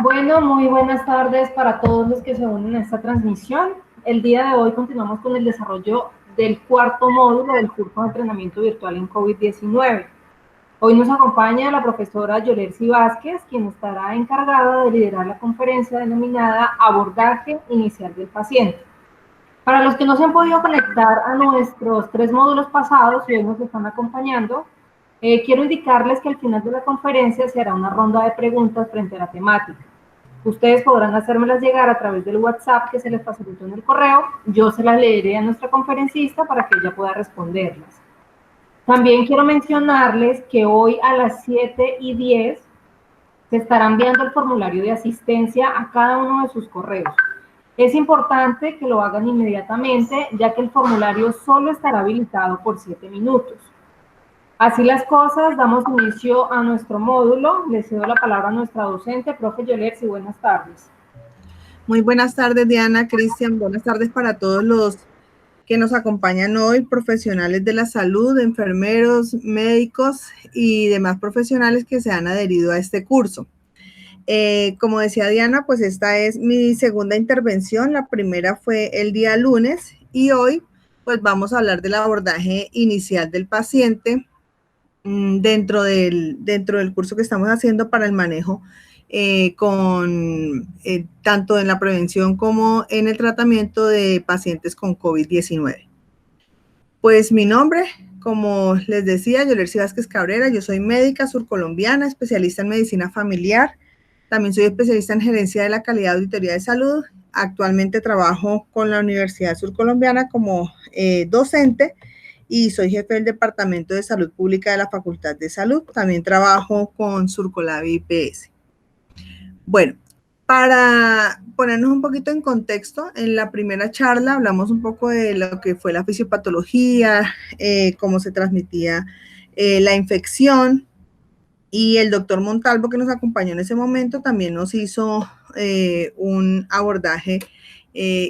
Bueno, muy buenas tardes para todos los que se unen a esta transmisión. El día de hoy continuamos con el desarrollo del cuarto módulo del curso de entrenamiento virtual en COVID-19. Hoy nos acompaña la profesora Yolercy Vázquez, quien estará encargada de liderar la conferencia denominada Abordaje Inicial del Paciente. Para los que no se han podido conectar a nuestros 3 módulos pasados y hoy nos están acompañando, quiero indicarles que al final de la conferencia se hará una ronda de preguntas frente a la temática. Ustedes podrán hacérmelas llegar a través del WhatsApp que se les facilitó en el correo. Yo se las leeré a nuestra conferencista para que ella pueda responderlas. También quiero mencionarles que hoy a las 7:10 se estará enviando el formulario de asistencia a cada uno de sus correos. Es importante que lo hagan inmediatamente, ya que el formulario solo estará habilitado por 7 minutos. Así las cosas, damos inicio a nuestro módulo. Le cedo la palabra a nuestra docente, profe Yolercy. Buenas tardes. Muy buenas tardes, Diana, Cristian. Buenas tardes para todos los que nos acompañan hoy, profesionales de la salud, enfermeros, médicos y demás profesionales que se han adherido a este curso. Como decía Diana, pues esta es mi segunda intervención. La primera fue el día lunes y hoy pues vamos a hablar del abordaje inicial del paciente dentro del curso que estamos haciendo para el manejo tanto en la prevención como en el tratamiento de pacientes con COVID-19. Pues mi nombre, como les decía, Yolercy Vázquez Cabrera, yo soy médica surcolombiana, especialista en medicina familiar, también soy especialista en gerencia de la calidad de auditoría de salud. Actualmente trabajo con la Universidad Surcolombiana como docente y soy jefe del Departamento de Salud Pública de la Facultad de Salud. También trabajo con Surcolab y IPS. Bueno, para ponernos un poquito en contexto, en la primera charla hablamos un poco de lo que fue la fisiopatología, cómo se transmitía la infección, y el doctor Montalvo, que nos acompañó en ese momento, también nos hizo un abordaje,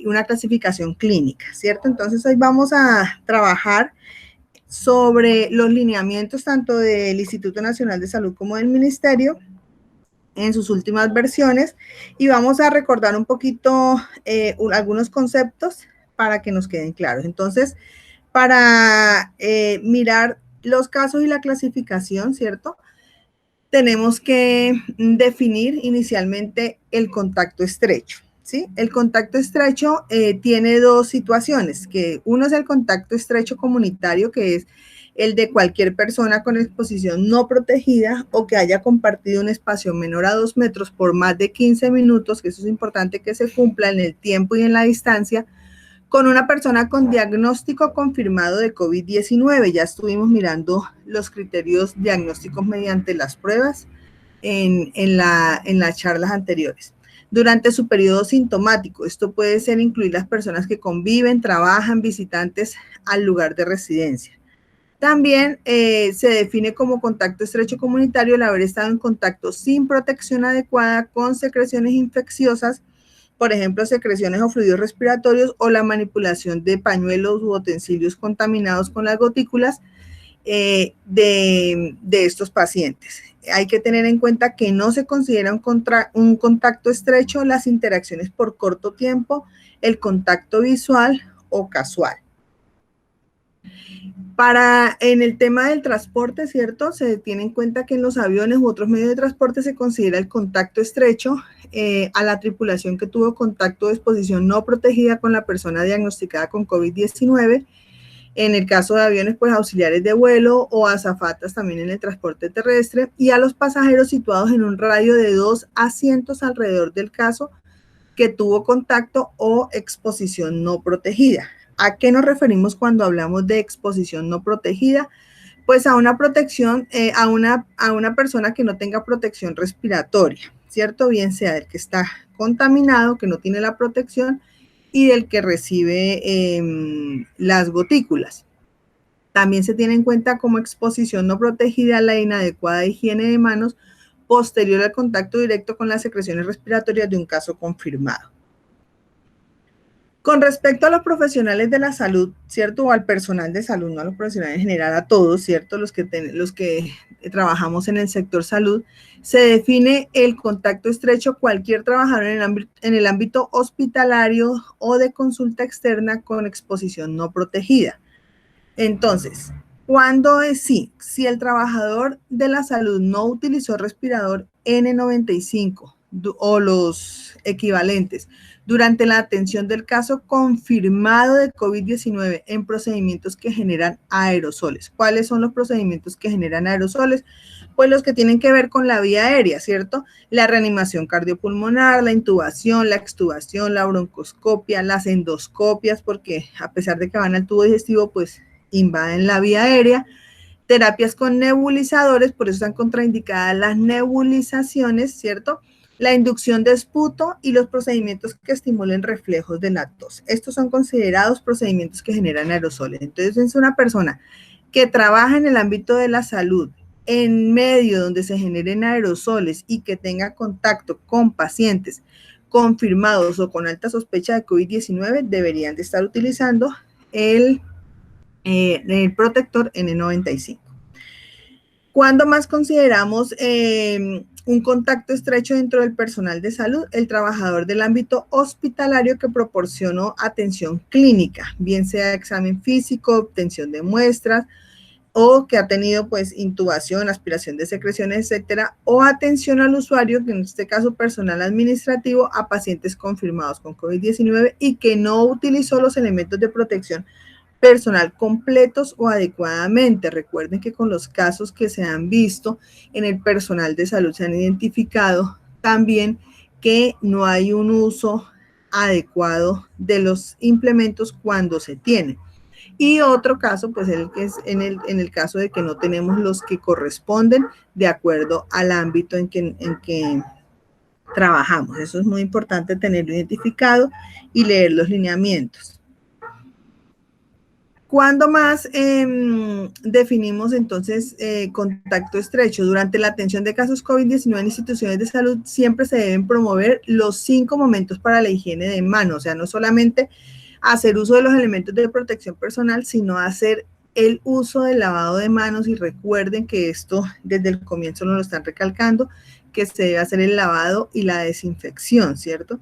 una clasificación clínica, ¿cierto? Entonces hoy vamos a trabajar sobre los lineamientos tanto del Instituto Nacional de Salud como del Ministerio en sus últimas versiones, y vamos a recordar un poquito algunos conceptos para que nos queden claros. Entonces, para mirar los casos y la clasificación, ¿cierto?, tenemos que definir inicialmente el contacto estrecho, ¿sí? El contacto estrecho tiene dos situaciones, que uno es el contacto estrecho comunitario, que es el de cualquier persona con exposición no protegida o que haya compartido un espacio menor a 2 metros por más de 15 minutos, que eso es importante que se cumpla en el tiempo y en la distancia, con una persona con diagnóstico confirmado de COVID-19. Ya estuvimos mirando los criterios diagnósticos mediante las pruebas en las charlas anteriores. Durante su periodo sintomático, esto puede ser incluir las personas que conviven, trabajan, visitantes al lugar de residencia. También se define como contacto estrecho comunitario el haber estado en contacto sin protección adecuada con secreciones infecciosas, por ejemplo, secreciones o fluidos respiratorios, o la manipulación de pañuelos u utensilios contaminados con las gotículas de estos pacientes. Hay que tener en cuenta que no se considera un contacto estrecho las interacciones por corto tiempo, el contacto visual o casual. En el tema del transporte, ¿cierto? Se tiene en cuenta que en los aviones u otros medios de transporte se considera el contacto estrecho a la tripulación que tuvo contacto de exposición no protegida con la persona diagnosticada con COVID-19. En el caso de aviones, pues auxiliares de vuelo o azafatas también en el transporte terrestre, y a los pasajeros situados en un radio de 2 asientos alrededor del caso que tuvo contacto o exposición no protegida. ¿A qué nos referimos cuando hablamos de exposición no protegida? Pues a una protección, a una persona que no tenga protección respiratoria, ¿cierto? Bien sea del que está contaminado, que no tiene la protección, y del que recibe las gotículas. También se tiene en cuenta como exposición no protegida la inadecuada higiene de manos posterior al contacto directo con las secreciones respiratorias de un caso confirmado. Con respecto a los profesionales de la salud, ¿cierto? O al personal de salud, no a los profesionales en general, a todos, ¿cierto? Los que trabajamos en el sector salud, se define el contacto estrecho cualquier trabajador en el ámbito hospitalario o de consulta externa con exposición no protegida. Entonces, ¿cuándo es sí? Si el trabajador de la salud no utilizó respirador N95 o los equivalentes durante la atención del caso confirmado de COVID-19 en procedimientos que generan aerosoles. ¿Cuáles son los procedimientos que generan aerosoles? Pues los que tienen que ver con la vía aérea, ¿cierto? La reanimación cardiopulmonar, la intubación, la extubación, la broncoscopia, las endoscopias, porque a pesar de que van al tubo digestivo, pues invaden la vía aérea, terapias con nebulizadores, por eso están contraindicadas las nebulizaciones, ¿cierto? La inducción de esputo y los procedimientos que estimulen reflejos de la tos. Estos son considerados procedimientos que generan aerosoles. Entonces, es una persona que trabaja en el ámbito de la salud, en medio donde se generen aerosoles y que tenga contacto con pacientes confirmados o con alta sospecha de COVID-19, deberían de estar utilizando el protector N95. ¿Cuándo más consideramos un contacto estrecho dentro del personal de salud? El trabajador del ámbito hospitalario que proporcionó atención clínica, bien sea examen físico, obtención de muestras, o que ha tenido pues intubación, aspiración de secreciones, etcétera, o atención al usuario, que en este caso personal administrativo, a pacientes confirmados con COVID-19 y que no utilizó los elementos de protección personal completos o adecuadamente. Recuerden que con los casos que se han visto en el personal de salud se han identificado también que no hay un uso adecuado de los implementos cuando se tiene. Y otro caso, pues el que es en el caso de que no tenemos los que corresponden de acuerdo al ámbito en que trabajamos. Eso es muy importante tenerlo identificado y leer los lineamientos. ¿Cuándo más definimos entonces contacto estrecho? Durante la atención de casos COVID-19 en instituciones de salud siempre se deben promover los 5 momentos para la higiene de manos, o sea, no solamente hacer uso de los elementos de protección personal, sino hacer el uso del lavado de manos, y recuerden que esto desde el comienzo nos lo están recalcando, que se debe hacer el lavado y la desinfección, ¿cierto?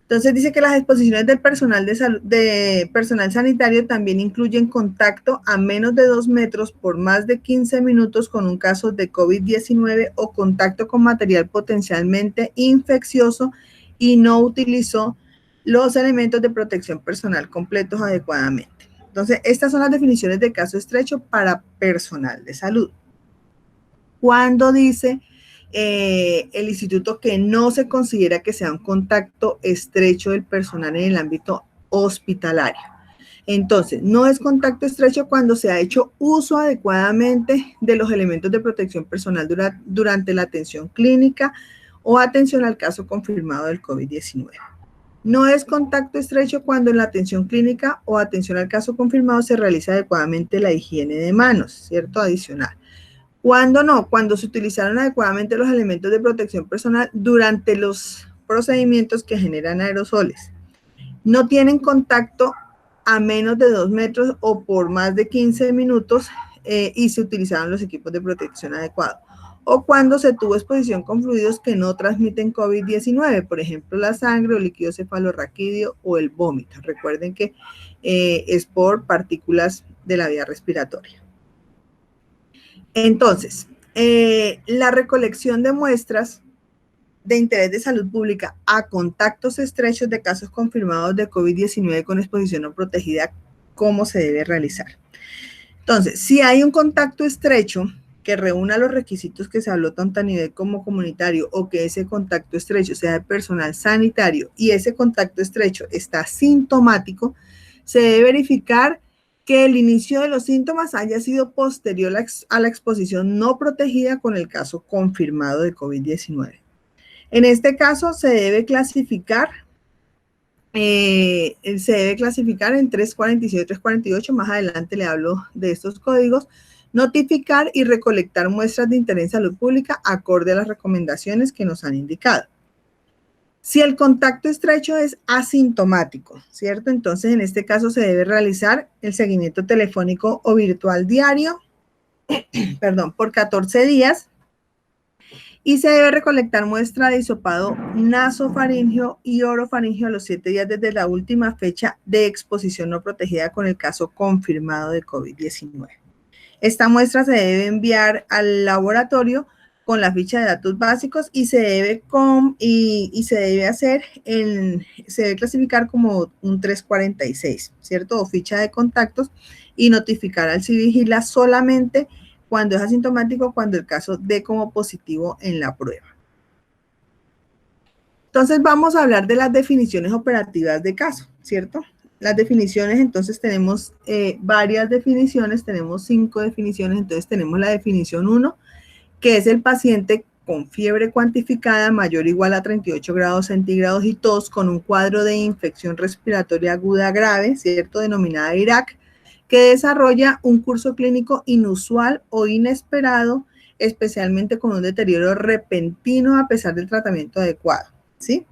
Entonces dice que las exposiciones del personal de salud, de personal sanitario también incluyen contacto a menos de 2 metros por más de 15 minutos con un caso de COVID-19 o contacto con material potencialmente infeccioso y no utilizó los elementos de protección personal completos adecuadamente. Entonces, estas son las definiciones de caso estrecho para personal de salud. Cuando dice el instituto que no se considera que sea un contacto estrecho del personal en el ámbito hospitalario. Entonces, no es contacto estrecho cuando se ha hecho uso adecuadamente de los elementos de protección personal durante la atención clínica o atención al caso confirmado del COVID-19. No es contacto estrecho cuando en la atención clínica o atención al caso confirmado se realiza adecuadamente la higiene de manos, ¿cierto? Adicional. ¿Cuándo no? Cuando se utilizaron adecuadamente los elementos de protección personal durante los procedimientos que generan aerosoles. No tienen contacto a menos de 2 metros o por más de 15 minutos y se utilizaron los equipos de protección adecuados. O cuando se tuvo exposición con fluidos que no transmiten COVID-19, por ejemplo, la sangre o líquido cefalorraquídeo o el vómito. Recuerden que es por partículas de la vía respiratoria. Entonces, la recolección de muestras de interés de salud pública a contactos estrechos de casos confirmados de COVID-19 con exposición no protegida, ¿cómo se debe realizar? Entonces, si hay un contacto estrecho que reúna los requisitos que se habló tanto a nivel como comunitario, o que ese contacto estrecho sea de personal sanitario y ese contacto estrecho está sintomático, se debe verificar que el inicio de los síntomas haya sido posterior a la exposición no protegida con el caso confirmado de COVID-19. En este caso se debe clasificar en 347 y 348, más adelante le hablo de estos códigos. Notificar y recolectar muestras de interés en salud pública acorde a las recomendaciones que nos han indicado. Si el contacto estrecho es asintomático, ¿cierto? Entonces, en este caso se debe realizar el seguimiento telefónico o virtual diario, por 14 días, y se debe recolectar muestra de hisopado nasofaríngeo y orofaríngeo a los 7 días desde la última fecha de exposición no protegida con el caso confirmado de COVID-19. Esta muestra se debe enviar al laboratorio con la ficha de datos básicos y se debe clasificar como un 346, ¿cierto? O ficha de contactos, y notificar al Civigila solamente cuando es asintomático, cuando el caso dé como positivo en la prueba. Entonces vamos a hablar de las definiciones operativas de caso, ¿cierto? Las definiciones, entonces tenemos varias definiciones, tenemos 5 definiciones. Entonces tenemos la definición 1, que es el paciente con fiebre cuantificada mayor o igual a 38 grados centígrados y tos con un cuadro de infección respiratoria aguda grave, ¿cierto? Denominada IRAC, que desarrolla un curso clínico inusual o inesperado, especialmente con un deterioro repentino a pesar del tratamiento adecuado, ¿sí?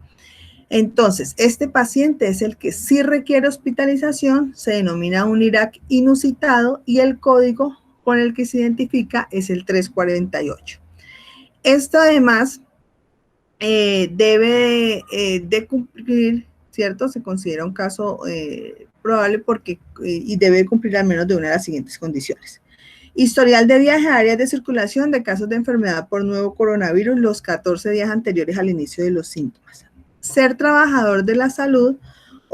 Entonces, este paciente es el que sí requiere hospitalización, se denomina un IRAC inusitado y el código con el que se identifica es el 348. Esto además debe de cumplir, ¿cierto? Se considera un caso probable y debe cumplir al menos de una de las siguientes condiciones. Historial de viaje a áreas de circulación de casos de enfermedad por nuevo coronavirus los 14 días anteriores al inicio de los síntomas. Ser trabajador de la salud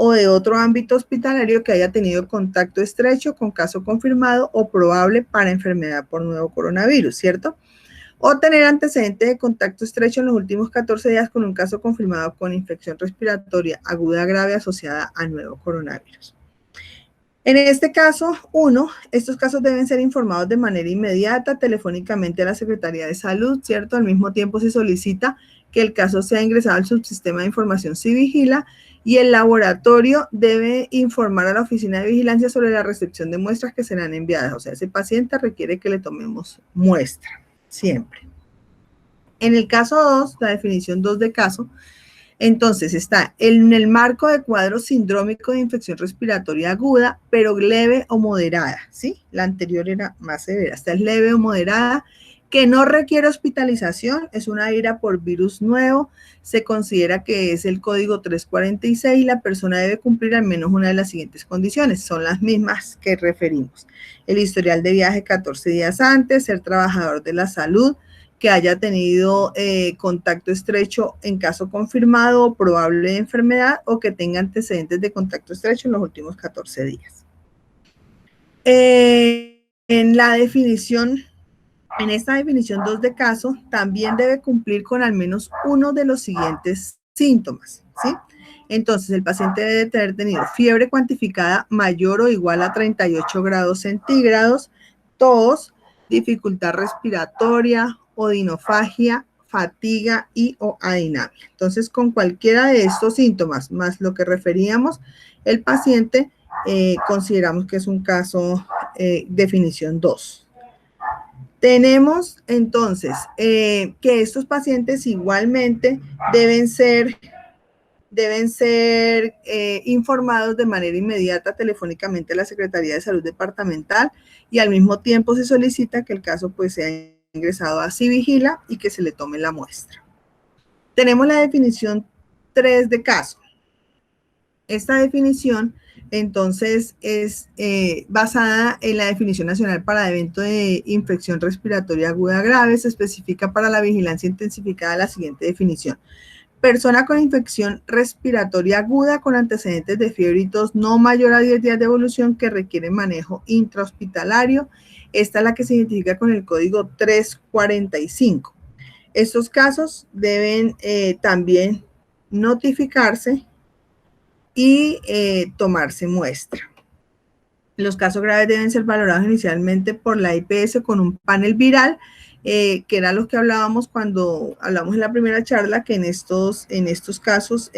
o de otro ámbito hospitalario que haya tenido contacto estrecho con caso confirmado o probable para enfermedad por nuevo coronavirus, ¿cierto? O tener antecedentes de contacto estrecho en los últimos 14 días con un caso confirmado con infección respiratoria aguda grave asociada al nuevo coronavirus. En este caso 1, estos casos deben ser informados de manera inmediata telefónicamente a la Secretaría de Salud, ¿cierto? Al mismo tiempo se solicita que el caso sea ingresado al subsistema de información Civigila y el laboratorio debe informar a la oficina de vigilancia sobre la recepción de muestras que serán enviadas. O sea, ese paciente requiere que le tomemos muestra, siempre. En el caso 2, la definición 2 de caso, entonces está en el marco de cuadro sindrómico de infección respiratoria aguda, pero leve o moderada, ¿sí? La anterior era más severa, esta es leve o moderada, que no requiere hospitalización, es una ira por virus nuevo, se considera que es el código 346 y la persona debe cumplir al menos una de las siguientes condiciones, son las mismas que referimos. El historial de viaje 14 días antes, ser trabajador de la salud, que haya tenido contacto estrecho en caso confirmado o probable de enfermedad o que tenga antecedentes de contacto estrecho en los últimos 14 días. En esta definición 2 de caso, también debe cumplir con al menos uno de los siguientes síntomas, ¿sí? Entonces, el paciente debe tener tenido fiebre cuantificada mayor o igual a 38 grados centígrados, tos, dificultad respiratoria, odinofagia, fatiga y o adinemia. Entonces, con cualquiera de estos síntomas, más lo que referíamos, el paciente consideramos que es un caso definición 2. Tenemos entonces que estos pacientes igualmente deben ser informados de manera inmediata telefónicamente a la Secretaría de Salud Departamental y al mismo tiempo se solicita que el caso pues sea ingresado a Civigila y que se le tome la muestra. Tenemos la definición 3 de caso. Esta definición entonces es basada en la definición nacional para evento de infección respiratoria aguda grave. Se especifica para la vigilancia intensificada la siguiente definición. Persona con infección respiratoria aguda con antecedentes de fiebre y tos no mayor a 10 días de evolución que requiere manejo intrahospitalario. Esta es la que se identifica con el código 345. Estos casos deben también notificarse y tomarse muestra. Los casos graves deben ser valorados inicialmente por la IPS con un panel viral, que era lo que hablábamos cuando hablamos en la primera charla, que en estos casos,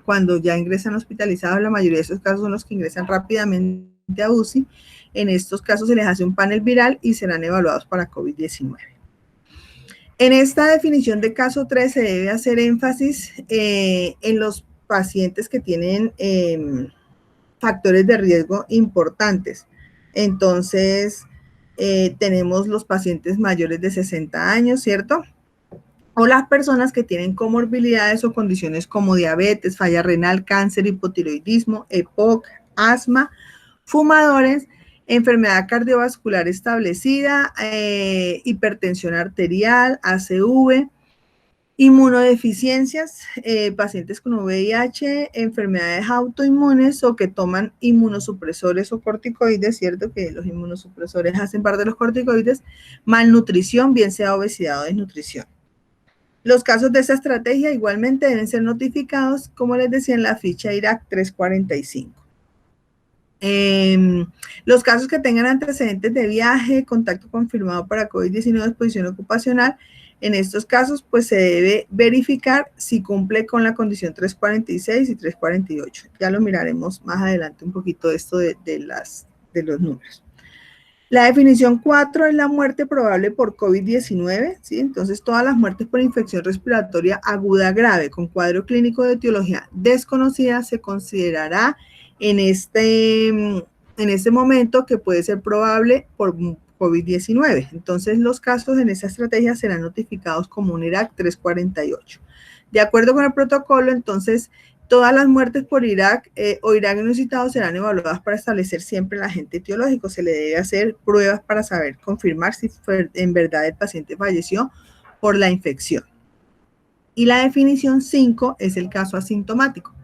cuando ya ingresan hospitalizados, la mayoría de esos casos son los que ingresan rápidamente a UCI. En estos casos se les hace un panel viral y serán evaluados para COVID-19. En esta definición de caso 3 se debe hacer énfasis en los pacientes que tienen factores de riesgo importantes. Entonces, tenemos los pacientes mayores de 60 años, ¿cierto? O las personas que tienen comorbilidades o condiciones como diabetes, falla renal, cáncer, hipotiroidismo, EPOC, asma, fumadores, enfermedad cardiovascular establecida, hipertensión arterial, ACV, inmunodeficiencias, pacientes con VIH, enfermedades autoinmunes o que toman inmunosupresores o corticoides, ¿cierto? Que los inmunosupresores hacen parte de los corticoides, malnutrición, bien sea obesidad o desnutrición. Los casos de esta estrategia igualmente deben ser notificados, como les decía, en la ficha IRAC 345. Los casos que tengan antecedentes de viaje, contacto confirmado para COVID-19 o exposición ocupacional, en estos casos, pues se debe verificar si cumple con la condición 346 y 348. Ya lo miraremos más adelante un poquito esto de los números. La definición 4 es la muerte probable por COVID-19, ¿sí? Entonces, todas las muertes por infección respiratoria aguda grave con cuadro clínico de etiología desconocida se considerará en este momento que puede ser probable por COVID-19. Entonces, los casos en esa estrategia serán notificados como un IRAC 348. De acuerdo con el protocolo, entonces, todas las muertes por IRAC o IRAC inusitado serán evaluadas para establecer siempre el agente etiológico. Se le debe hacer pruebas para saber, confirmar si en verdad el paciente falleció por la infección. Y la definición 5 es el caso asintomático.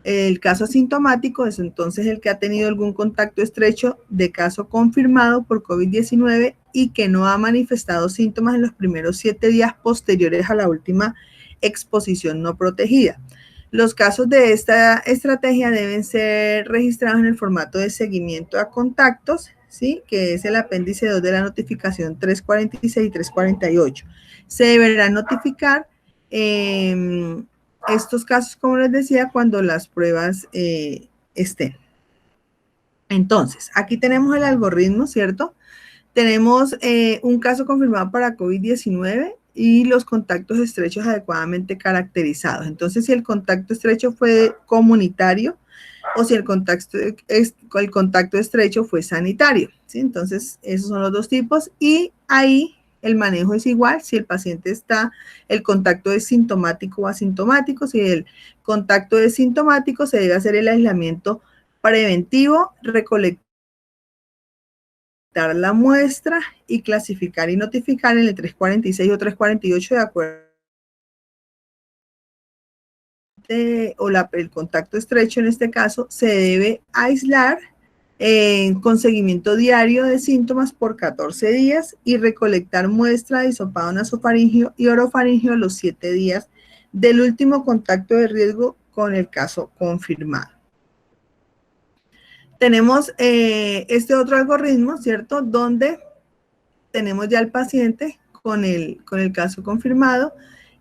El caso asintomático es entonces el que ha tenido algún contacto estrecho de caso confirmado por COVID-19 y que no ha manifestado síntomas en los primeros 7 días posteriores a la última exposición no protegida. Los casos de esta estrategia deben ser registrados en el formato de seguimiento a contactos, ¿sí? Que es el apéndice 2 de la notificación 346 y 348. Se deberán notificar estos casos, como les decía, cuando las pruebas estén. Entonces, aquí tenemos el algoritmo, ¿cierto? Tenemos un caso confirmado para COVID-19 y los contactos estrechos adecuadamente caracterizados. Entonces, si el contacto estrecho fue comunitario o si el contacto estrecho fue sanitario, ¿sí? Entonces, esos son los dos tipos y ahí el manejo es igual si el paciente el contacto es sintomático o asintomático. Si el contacto es sintomático, se debe hacer el aislamiento preventivo, recolectar la muestra y clasificar y notificar en el 346 o 348 de acuerdo el contacto estrecho en este caso se debe aislar con seguimiento diario de síntomas por 14 días y recolectar muestra de hisopado nasofaríngeo y orofaríngeo los 7 días del último contacto de riesgo con el caso confirmado. Tenemos este otro algoritmo, ¿cierto? Donde tenemos ya el paciente con el caso confirmado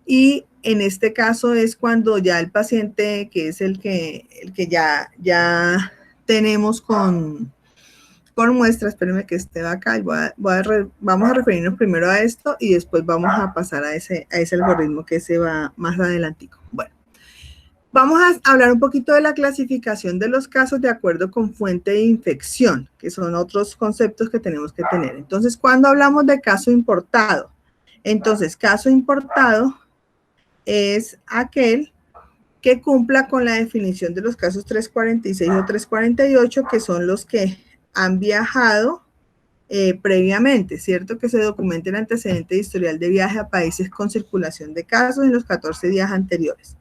y en este caso es cuando ya el paciente, que es el que ya tenemos con muestras, espérenme que esté acá, y vamos a referirnos primero a esto y después vamos a pasar a ese algoritmo que se va más adelantico. Bueno. Vamos a hablar un poquito de la clasificación de los casos de acuerdo con fuente de infección, que son otros conceptos que tenemos que tener. Entonces, cuando hablamos de caso importado, entonces, caso importado es aquel que cumpla con la definición de los casos 346 o 348, que son los que han viajado previamente, ¿cierto? Que se documente el antecedente de historial de viaje a países con circulación de casos en los 14 días anteriores.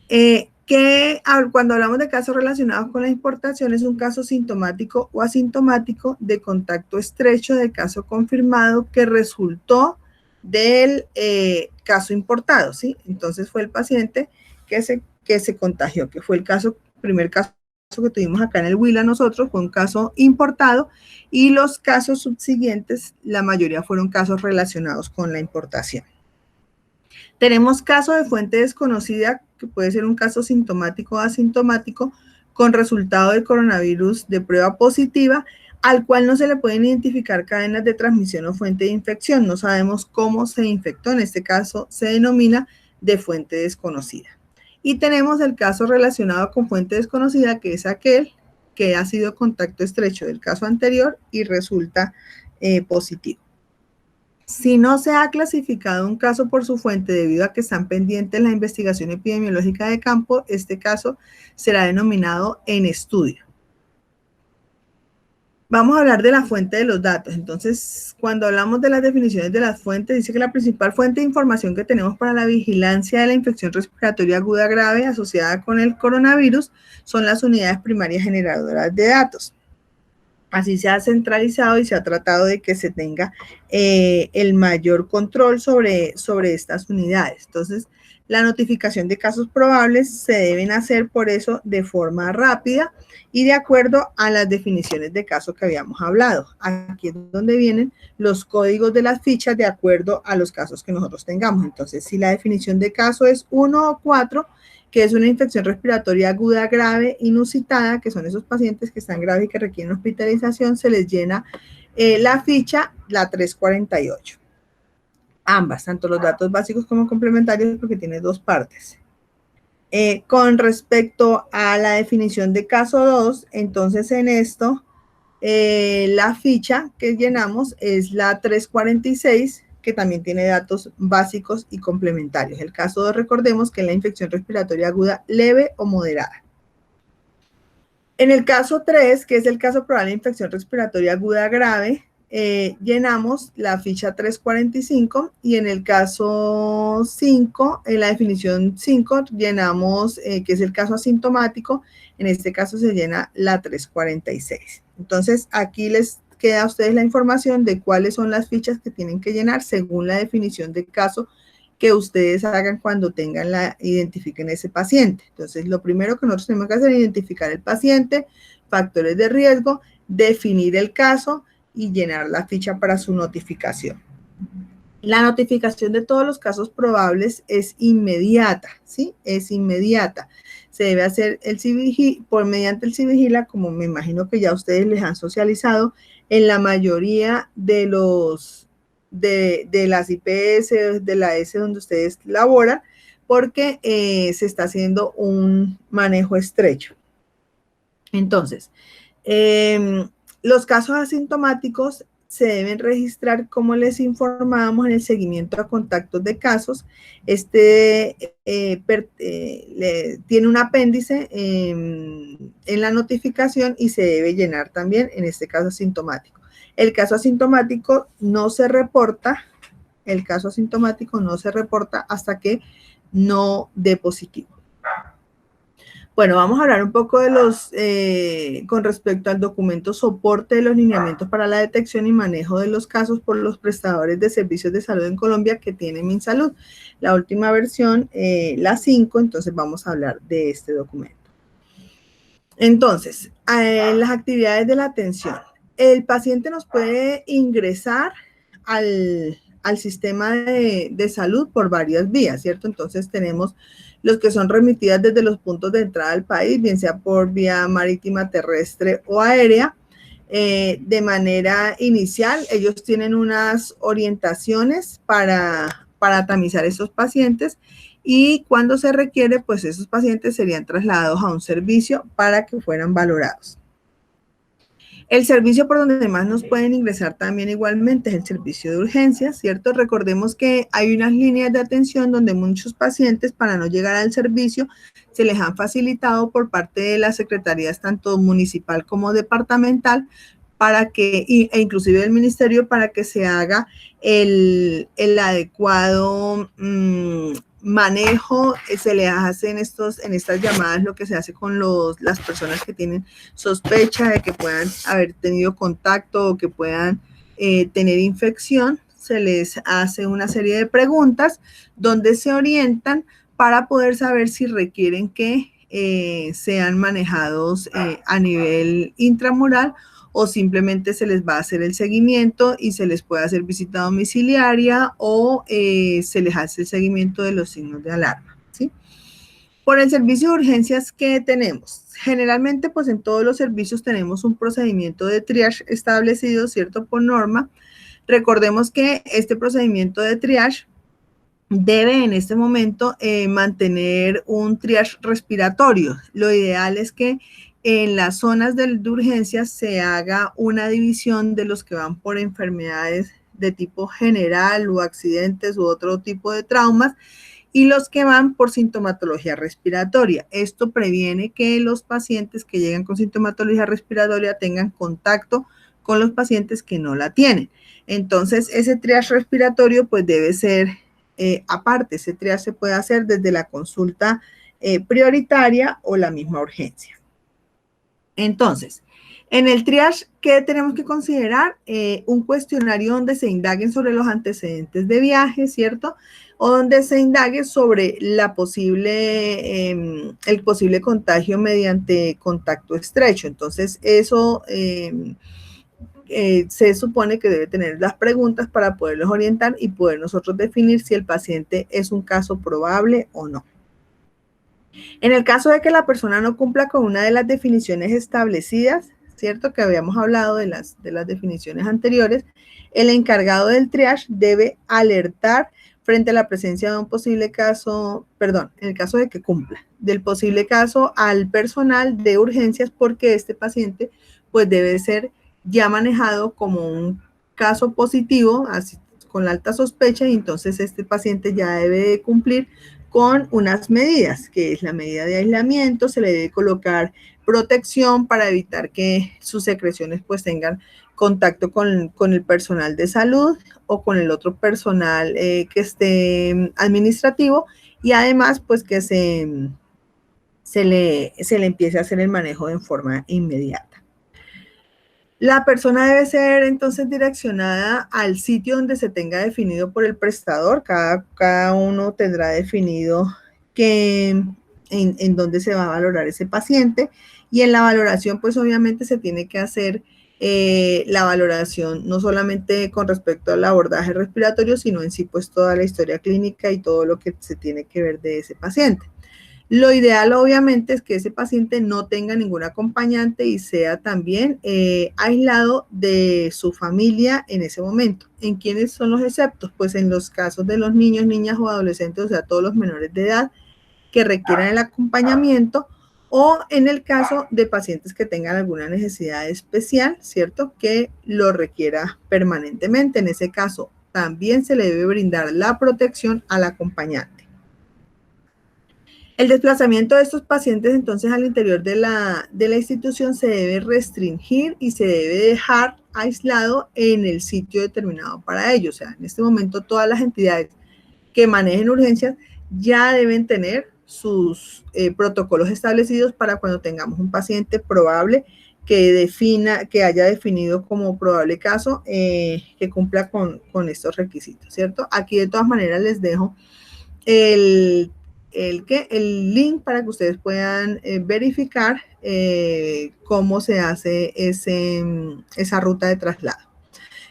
Que cuando hablamos de casos relacionados con la importación es un caso sintomático o asintomático de contacto estrecho de caso confirmado que resultó del caso importado, ¿sí? Entonces fue el paciente que se contagió, que fue el primer caso que tuvimos acá en el Huila nosotros, fue un caso importado y los casos subsiguientes, la mayoría fueron casos relacionados con la importación. Tenemos caso de fuente desconocida, que puede ser un caso sintomático o asintomático, con resultado del coronavirus de prueba positiva, al cual no se le pueden identificar cadenas de transmisión o fuente de infección. No sabemos cómo se infectó, en este caso se denomina de fuente desconocida. Y tenemos el caso relacionado con fuente desconocida, que es aquel que ha sido contacto estrecho del caso anterior y resulta positivo. Si no se ha clasificado un caso por su fuente debido a que están pendientes la investigación epidemiológica de campo, este caso será denominado en estudio. Vamos a hablar de la fuente de los datos. Entonces, cuando hablamos de las definiciones de las fuentes, dice que la principal fuente de información que tenemos para la vigilancia de la infección respiratoria aguda grave asociada con el coronavirus son las unidades primarias generadoras de datos. Así se ha centralizado y se ha tratado de que se tenga el mayor control sobre estas unidades. Entonces, la notificación de casos probables se deben hacer por eso de forma rápida y de acuerdo a las definiciones de caso que habíamos hablado. Aquí es donde vienen los códigos de las fichas de acuerdo a los casos que nosotros tengamos. Entonces, si la definición de caso es 1 o 4, que es una infección respiratoria aguda grave inusitada, que son esos pacientes que están graves y que requieren hospitalización, se les llena la ficha, la 348. Ambas, tanto los datos básicos como complementarios, porque tiene dos partes. Con respecto a la definición de caso 2, entonces en esto, la ficha que llenamos es la 346, que también tiene datos básicos y complementarios. El caso 2, recordemos que es la infección respiratoria aguda leve o moderada. En el caso 3, que es el caso probable de infección respiratoria aguda grave, llenamos la ficha 345 y en el caso 5, en la definición 5, llenamos, que es el caso asintomático, en este caso se llena la 346. Entonces, aquí les queda a ustedes la información de cuáles son las fichas que tienen que llenar según la definición de caso que ustedes hagan cuando identifiquen ese paciente. Entonces, lo primero que nosotros tenemos que hacer es identificar el paciente, factores de riesgo, definir el caso y llenar la ficha para su notificación. La notificación de todos los casos probables es inmediata, ¿sí? Es inmediata. Se debe hacer mediante el CIVIGILA, como me imagino que ya ustedes les han socializado, en la mayoría de las IPS, de la S donde ustedes laboran, porque se está haciendo un manejo estrecho. Entonces, los casos asintomáticos se deben registrar, como les informábamos, en el seguimiento a contactos de casos. Tiene un apéndice en la notificación y se debe llenar también en este caso asintomático. El caso asintomático no se reporta, hasta que no dé positivo. Bueno, vamos a hablar un poco de con respecto al documento soporte de los lineamientos para la detección y manejo de los casos por los prestadores de servicios de salud en Colombia que tiene MinSalud. La última versión, la 5, entonces vamos a hablar de este documento. Entonces, las actividades de la atención. El paciente nos puede ingresar al sistema de salud por varias vías, ¿cierto? Entonces tenemos los que son remitidas desde los puntos de entrada al país, bien sea por vía marítima, terrestre o aérea. De manera inicial, ellos tienen unas orientaciones para tamizar esos pacientes y cuando se requiere, pues esos pacientes serían trasladados a un servicio para que fueran valorados. El servicio por donde más nos pueden ingresar también igualmente es el servicio de urgencias, ¿cierto? Recordemos que hay unas líneas de atención donde muchos pacientes, para no llegar al servicio, se les han facilitado por parte de las secretarías, tanto municipal como departamental, e inclusive del ministerio, para que se haga el adecuado manejo. Se le hace en estas llamadas lo que se hace con las personas que tienen sospecha de que puedan haber tenido contacto o que puedan tener infección. Se les hace una serie de preguntas donde se orientan para poder saber si requieren que sean manejados a nivel intramural o simplemente se les va a hacer el seguimiento y se les puede hacer visita domiciliaria o se les hace el seguimiento de los signos de alarma, ¿sí? Por el servicio de urgencias que tenemos, Generalmente, pues en todos los servicios tenemos un procedimiento de triage establecido, ¿cierto? Por norma. Recordemos que este procedimiento de triage debe en este momento mantener un triage respiratorio. Lo ideal es que en las zonas de urgencias se haga una división de los que van por enfermedades de tipo general o accidentes u otro tipo de traumas y los que van por sintomatología respiratoria. Esto previene que los pacientes que llegan con sintomatología respiratoria tengan contacto con los pacientes que no la tienen. Entonces, ese triage respiratorio pues debe ser aparte. Ese triage se puede hacer desde la consulta prioritaria o la misma urgencia. Entonces, en el triage, ¿qué tenemos que considerar? Un cuestionario donde se indaguen sobre los antecedentes de viaje, ¿cierto? O donde se indague sobre la el posible contagio mediante contacto estrecho. Entonces, eso se supone que debe tener las preguntas para poderlos orientar y poder nosotros definir si el paciente es un caso probable o no. En el caso de que la persona no cumpla con una de las definiciones establecidas, ¿cierto? Que habíamos hablado de las definiciones anteriores, el encargado del triage debe alertar frente a la presencia de un posible caso, perdón, en el caso de que cumpla, del posible caso al personal de urgencias porque este paciente pues debe ser ya manejado como un caso positivo, así, con la alta sospecha, y entonces este paciente ya debe cumplir con unas medidas, que es la medida de aislamiento. Se le debe colocar protección para evitar que sus secreciones pues tengan contacto con el personal de salud o con el otro personal que esté administrativo, y además pues que se le empiece a hacer el manejo en forma inmediata. La persona debe ser entonces direccionada al sitio donde se tenga definido por el prestador. Cada uno tendrá definido en dónde se va a valorar ese paciente, y en la valoración pues obviamente se tiene que hacer la valoración no solamente con respecto al abordaje respiratorio, sino en sí pues toda la historia clínica y todo lo que se tiene que ver de ese paciente. Lo ideal, obviamente, es que ese paciente no tenga ningún acompañante y sea también aislado de su familia en ese momento. ¿En quiénes son los exceptos? Pues en los casos de los niños, niñas o adolescentes, o sea, todos los menores de edad que requieran el acompañamiento, o en el caso de pacientes que tengan alguna necesidad especial, ¿cierto? Que lo requiera permanentemente. En ese caso, también se le debe brindar la protección al acompañante. El desplazamiento de estos pacientes entonces al interior de la institución se debe restringir y se debe dejar aislado en el sitio determinado para ello. O sea, en este momento todas las entidades que manejen urgencias ya deben tener sus protocolos establecidos para cuando tengamos un paciente probable que haya definido como probable caso, que cumpla con estos requisitos, ¿cierto? Aquí de todas maneras les dejo el link para que ustedes puedan verificar cómo se hace esa ruta de traslado.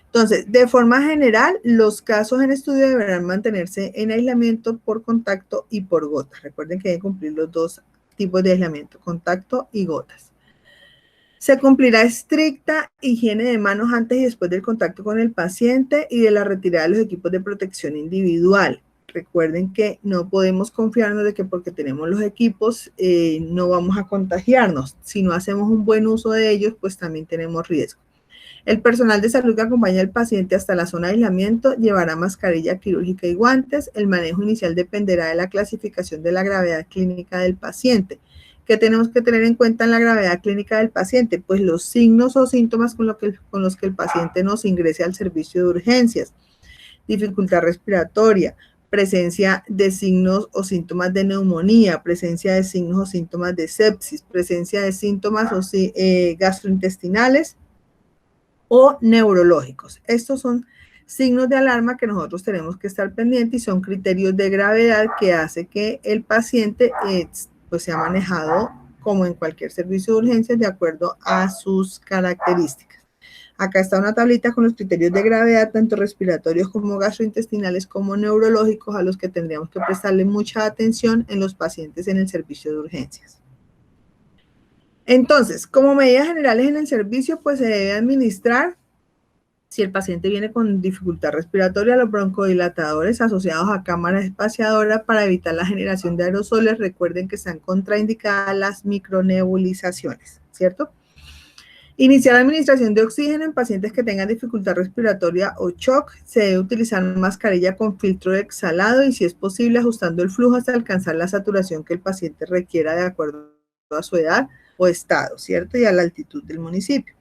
Entonces, de forma general, los casos en estudio deberán mantenerse en aislamiento por contacto y por gotas. Recuerden que deben cumplir los dos tipos de aislamiento, contacto y gotas. Se cumplirá estricta higiene de manos antes y después del contacto con el paciente y de la retirada de los equipos de protección individual. Recuerden que no podemos confiarnos de que porque tenemos los equipos no vamos a contagiarnos. Si no hacemos un buen uso de ellos, pues también tenemos riesgo. El personal de salud que acompaña al paciente hasta la zona de aislamiento llevará mascarilla quirúrgica y guantes. El manejo inicial dependerá de la clasificación de la gravedad clínica del paciente. ¿Qué tenemos que tener en cuenta en la gravedad clínica del paciente? Pues los signos o síntomas con los que el paciente nos ingrese al servicio de urgencias. Dificultad respiratoria, presencia de signos o síntomas de neumonía, presencia de signos o síntomas de sepsis, presencia de síntomas gastrointestinales o neurológicos. Estos son signos de alarma que nosotros tenemos que estar pendientes y son criterios de gravedad que hace que el paciente pues sea manejado como en cualquier servicio de urgencias de acuerdo a sus características. Acá está una tablita con los criterios de gravedad, tanto respiratorios como gastrointestinales como neurológicos, a los que tendríamos que prestarle mucha atención en los pacientes en el servicio de urgencias. Entonces, como medidas generales en el servicio, pues se debe administrar si el paciente viene con dificultad respiratoria, los broncodilatadores asociados a cámara espaciadora para evitar la generación de aerosoles. Recuerden que están contraindicadas las micronebulizaciones, ¿cierto? Iniciar la administración de oxígeno en pacientes que tengan dificultad respiratoria o shock. Se debe utilizar mascarilla con filtro exhalado y, si es posible, ajustando el flujo hasta alcanzar la saturación que el paciente requiera de acuerdo a su edad o estado, ¿cierto? Y a la altitud del municipio.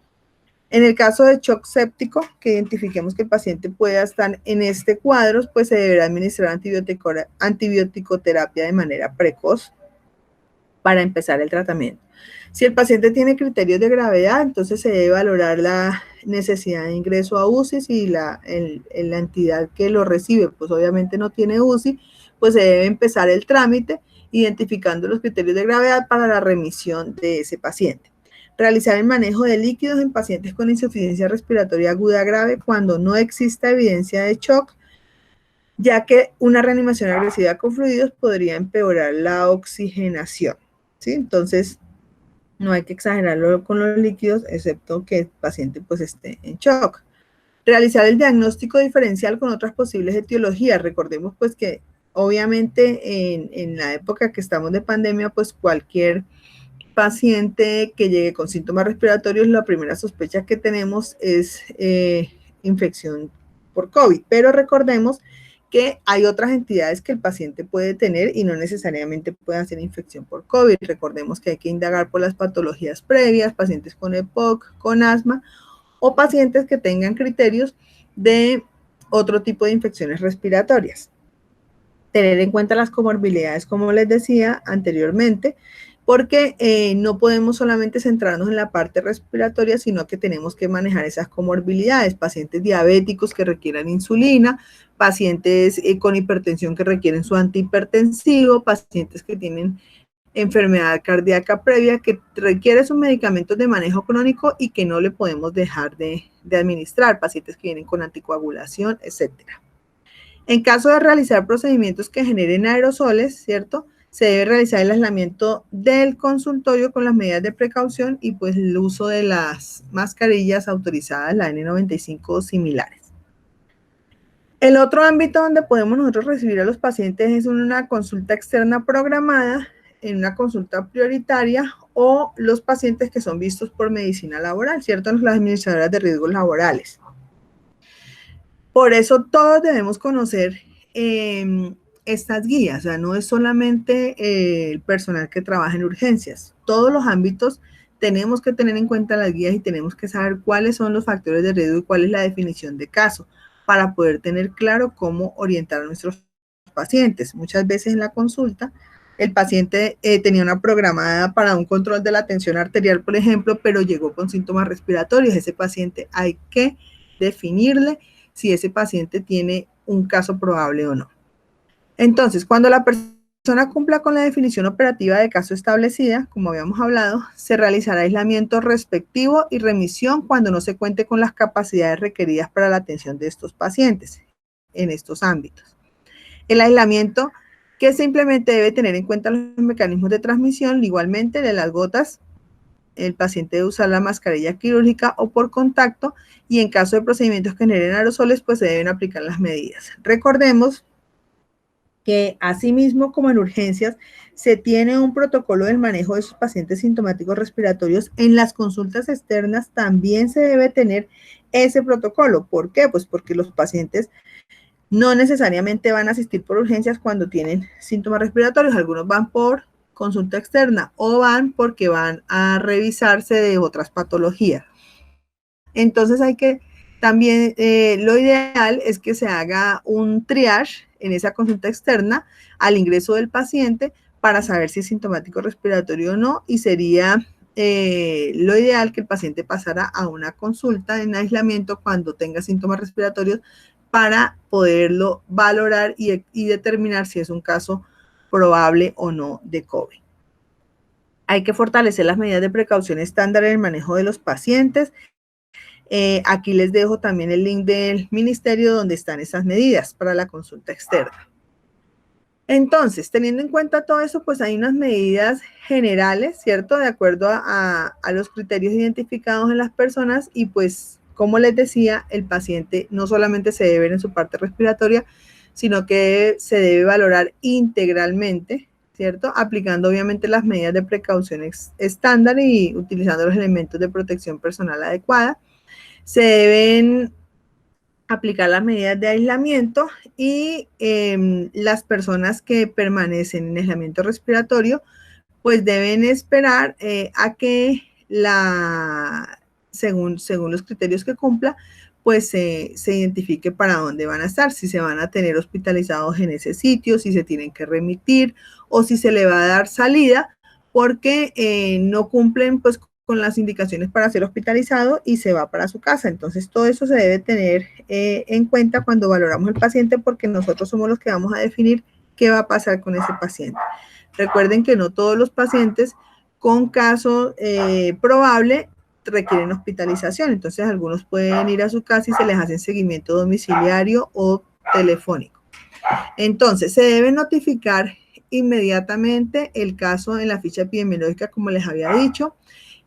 En el caso de shock séptico, que identifiquemos que el paciente pueda estar en este cuadro, pues se deberá administrar antibiótico-terapia de manera precoz para empezar el tratamiento. Si el paciente tiene criterios de gravedad, entonces se debe valorar la necesidad de ingreso a UCI. Si la entidad que lo recibe, pues obviamente no tiene UCI, pues se debe empezar el trámite identificando los criterios de gravedad para la remisión de ese paciente. Realizar el manejo de líquidos en pacientes con insuficiencia respiratoria aguda grave cuando no exista evidencia de shock, ya que una reanimación agresiva con fluidos podría empeorar la oxigenación, ¿sí? Entonces, no hay que exagerarlo con los líquidos, excepto que el paciente pues esté en shock. Realizar el diagnóstico diferencial con otras posibles etiologías. Recordemos pues que obviamente en la época que estamos de pandemia, pues cualquier paciente que llegue con síntomas respiratorios, la primera sospecha que tenemos es infección por COVID, pero recordemos que hay otras entidades que el paciente puede tener y no necesariamente puede ser infección por COVID. Recordemos que hay que indagar por las patologías previas, pacientes con EPOC, con asma o pacientes que tengan criterios de otro tipo de infecciones respiratorias. Tener en cuenta las comorbilidades, como les decía anteriormente, porque no podemos solamente centrarnos en la parte respiratoria, sino que tenemos que manejar esas comorbilidades, pacientes diabéticos que requieran insulina, pacientes con hipertensión que requieren su antihipertensivo, pacientes que tienen enfermedad cardíaca previa que requiere sus medicamentos de manejo crónico y que no le podemos dejar de administrar, pacientes que vienen con anticoagulación, etcétera. En caso de realizar procedimientos que generen aerosoles, ¿cierto?, se debe realizar el aislamiento del consultorio con las medidas de precaución y pues el uso de las mascarillas autorizadas, la N95 o similares. El otro ámbito donde podemos nosotros recibir a los pacientes es una consulta externa programada, en una consulta prioritaria, o los pacientes que son vistos por medicina laboral, ¿cierto?, las administradoras de riesgos laborales. Por eso todos debemos conocer estas guías, o sea, no es solamente el personal que trabaja en urgencias, todos los ámbitos tenemos que tener en cuenta las guías y tenemos que saber cuáles son los factores de riesgo y cuál es la definición de caso para poder tener claro cómo orientar a nuestros pacientes. Muchas veces en la consulta el paciente tenía una programada para un control de la tensión arterial, por ejemplo, pero llegó con síntomas respiratorios. Ese paciente hay que definirle si ese paciente tiene un caso probable o no. Entonces, cuando la persona cumpla con la definición operativa de caso establecida, como habíamos hablado, se realizará aislamiento respectivo y remisión cuando no se cuente con las capacidades requeridas para la atención de estos pacientes en estos ámbitos. El aislamiento que simplemente debe tener en cuenta los mecanismos de transmisión, igualmente de las gotas, el paciente debe usar la mascarilla quirúrgica o por contacto, y en caso de procedimientos que generen aerosoles, pues se deben aplicar las medidas. Recordemos que asimismo, como en urgencias, se tiene un protocolo del manejo de esos pacientes sintomáticos respiratorios. En las consultas externas también se debe tener ese protocolo. ¿Por qué? Pues porque los pacientes no necesariamente van a asistir por urgencias cuando tienen síntomas respiratorios. Algunos van por consulta externa o van porque van a revisarse de otras patologías. Entonces hay que también, lo ideal es que se haga un triage en esa consulta externa al ingreso del paciente para saber si es sintomático respiratorio o no, y sería lo ideal que el paciente pasara a una consulta en aislamiento cuando tenga síntomas respiratorios para poderlo valorar y determinar si es un caso probable o no de COVID. Hay que fortalecer las medidas de precaución estándar en el manejo de los pacientes. Aquí les dejo también el link del ministerio donde están esas medidas para la consulta externa. Entonces, teniendo en cuenta todo eso, pues hay unas medidas generales, ¿cierto? De acuerdo a los criterios identificados en las personas y pues, como les decía, el paciente no solamente se debe ver en su parte respiratoria, sino que se debe valorar integralmente, ¿cierto? Aplicando obviamente las medidas de precaución estándar y utilizando los elementos de protección personal adecuada. Se deben aplicar las medidas de aislamiento y las personas que permanecen en aislamiento respiratorio pues deben esperar a que según los criterios que cumpla, pues se identifique para dónde van a estar, si se van a tener hospitalizados en ese sitio, si se tienen que remitir o si se le va a dar salida porque no cumplen pues con las indicaciones para ser hospitalizado y se va para su casa. Entonces, todo eso se debe tener en cuenta cuando valoramos al paciente porque nosotros somos los que vamos a definir qué va a pasar con ese paciente. Recuerden que no todos los pacientes con caso probable requieren hospitalización, entonces algunos pueden ir a su casa y se les hace seguimiento domiciliario o telefónico. Entonces, se debe notificar inmediatamente el caso en la ficha epidemiológica, como les había dicho.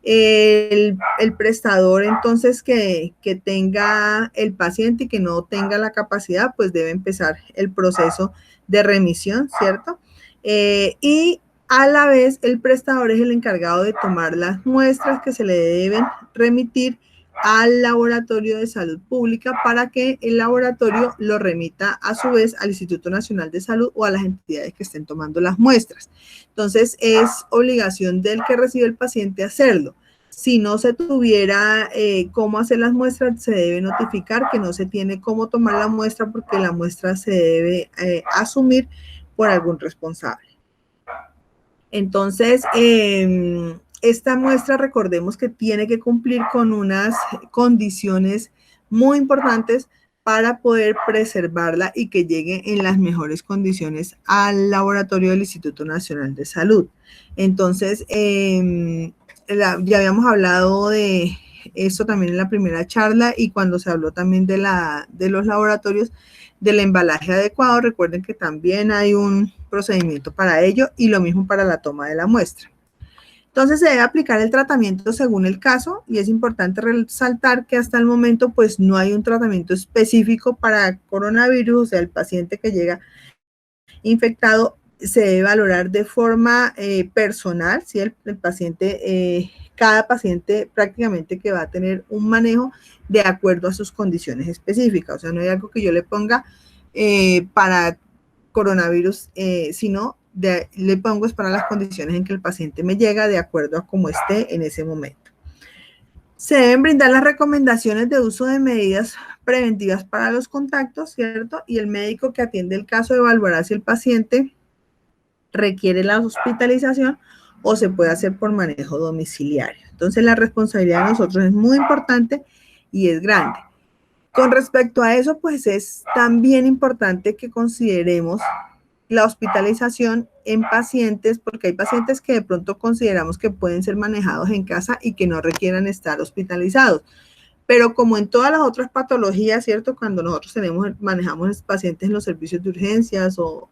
El prestador entonces que tenga el paciente y que no tenga la capacidad, pues debe empezar el proceso de remisión, ¿cierto? Y a la vez el prestador es el encargado de tomar las muestras que se le deben remitir al laboratorio de salud pública para que el laboratorio lo remita a su vez al Instituto Nacional de Salud o a las entidades que estén tomando las muestras. Entonces, es obligación del que recibe el paciente hacerlo. Si no se tuviera cómo hacer las muestras, se debe notificar que no se tiene cómo tomar la muestra porque la muestra se debe asumir por algún responsable. Entonces, esta muestra, recordemos que tiene que cumplir con unas condiciones muy importantes para poder preservarla y que llegue en las mejores condiciones al laboratorio del Instituto Nacional de Salud. Entonces, ya habíamos hablado de esto también en la primera charla y cuando se habló también de los laboratorios, del embalaje adecuado. Recuerden que también hay un procedimiento para ello y lo mismo para la toma de la muestra. Entonces se debe aplicar el tratamiento según el caso y es importante resaltar que hasta el momento pues no hay un tratamiento específico para coronavirus, o sea, el paciente que llega infectado se debe valorar de forma personal, ¿sí? El paciente, cada paciente prácticamente que va a tener un manejo de acuerdo a sus condiciones específicas, o sea, no hay algo que yo le ponga para coronavirus, sino le pongo es para las condiciones en que el paciente me llega de acuerdo a cómo esté en ese momento. Se deben brindar las recomendaciones de uso de medidas preventivas para los contactos, ¿cierto? Y el médico que atiende el caso evaluará si el paciente requiere la hospitalización o se puede hacer por manejo domiciliario. Entonces, la responsabilidad de nosotros es muy importante y es grande. Con respecto a eso, pues es también importante que consideremos la hospitalización en pacientes, porque hay pacientes que de pronto consideramos que pueden ser manejados en casa y que no requieran estar hospitalizados. Pero como en todas las otras patologías, ¿cierto? Cuando nosotros manejamos pacientes en los servicios de urgencias o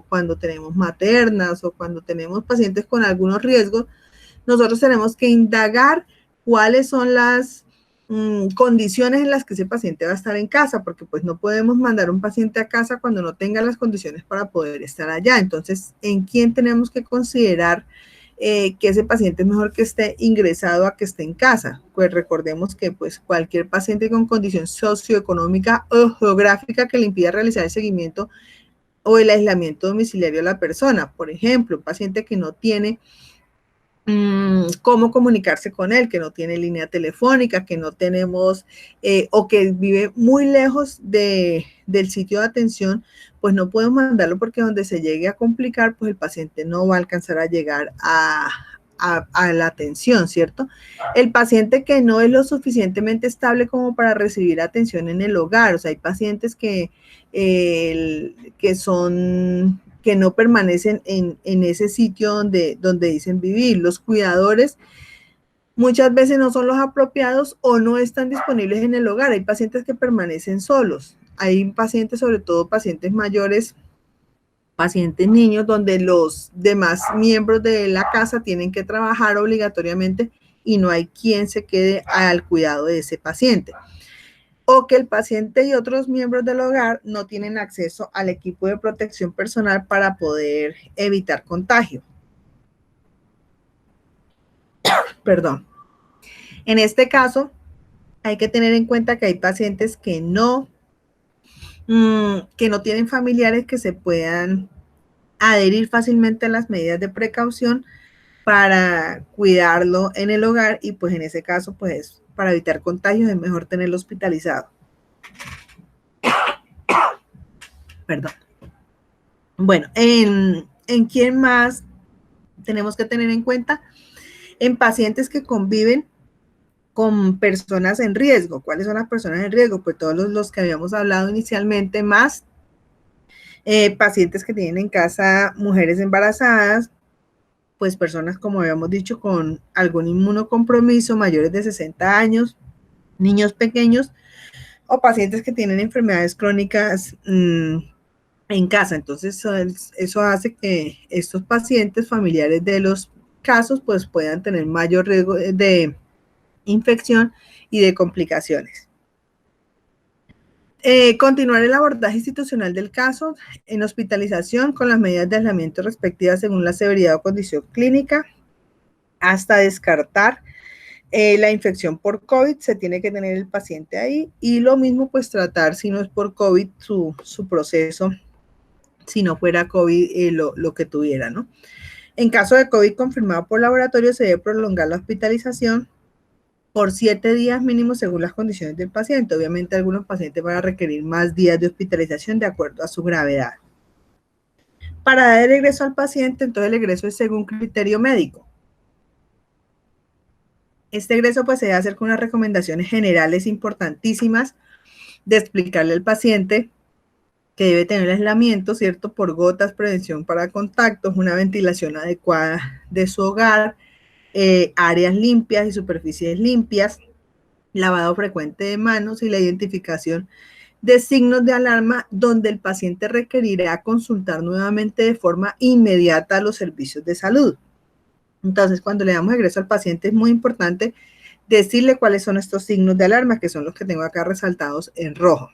cuando tenemos maternas o cuando tenemos pacientes con algunos riesgos, nosotros tenemos que indagar cuáles son las condiciones en las que ese paciente va a estar en casa, porque pues no podemos mandar un paciente a casa cuando no tenga las condiciones para poder estar allá. Entonces, ¿en quién tenemos que considerar que ese paciente es mejor que esté ingresado a que esté en casa? Pues recordemos que pues cualquier paciente con condición socioeconómica o geográfica que le impida realizar el seguimiento o el aislamiento domiciliario a la persona, por ejemplo, un paciente que no tiene cómo comunicarse con él, que no tiene línea telefónica, que no tenemos o que vive muy lejos del sitio de atención, pues no podemos mandarlo porque donde se llegue a complicar, pues el paciente no va a alcanzar a llegar a la atención, ¿cierto? El paciente que no es lo suficientemente estable como para recibir atención en el hogar, o sea, hay pacientes que no permanecen en ese sitio donde dicen vivir. Los cuidadores muchas veces no son los apropiados o no están disponibles en el hogar. Hay pacientes que permanecen solos. Hay pacientes, sobre todo pacientes mayores, pacientes niños donde los demás miembros de la casa tienen que trabajar obligatoriamente y no hay quien se quede al cuidado de ese paciente. O que el paciente y otros miembros del hogar no tienen acceso al equipo de protección personal para poder evitar contagio. Perdón. En este caso, hay que tener en cuenta que hay pacientes que no tienen familiares que se puedan adherir fácilmente a las medidas de precaución para cuidarlo en el hogar y pues en ese caso, pues para evitar contagios es mejor tenerlo hospitalizado. Perdón. Bueno, ¿en quién más tenemos que tener en cuenta? En pacientes que conviven con personas en riesgo. ¿Cuáles son las personas en riesgo? Pues todos los que habíamos hablado inicialmente, más pacientes que tienen en casa mujeres embarazadas, pues personas, como habíamos dicho, con algún inmunocompromiso, mayores de 60 años, niños pequeños o pacientes que tienen enfermedades crónicas en casa. Entonces, eso hace que estos pacientes familiares de los casos pues puedan tener mayor riesgo de infección y de complicaciones. Continuar el abordaje institucional del caso en hospitalización con las medidas de aislamiento respectivas según la severidad o condición clínica hasta descartar la infección por COVID. Se tiene que tener el paciente ahí y lo mismo pues tratar, si no es por COVID, su proceso, si no fuera COVID lo que tuviera, ¿no? En caso de COVID confirmado por laboratorio, se debe prolongar la hospitalización por 7 días mínimo según las condiciones del paciente. Obviamente algunos pacientes van a requerir más días de hospitalización de acuerdo a su gravedad. Para dar el egreso al paciente, entonces el egreso es según criterio médico. Este egreso pues se debe hacer con unas recomendaciones generales importantísimas de explicarle al paciente que debe tener aislamiento, ¿cierto? Por gotas, prevención para contactos, una ventilación adecuada de su hogar, áreas limpias y superficies limpias, lavado frecuente de manos y la identificación de signos de alarma donde el paciente requerirá consultar nuevamente de forma inmediata a los servicios de salud. Entonces, cuando le damos egreso al paciente es muy importante decirle cuáles son estos signos de alarma, que son los que tengo acá resaltados en rojo.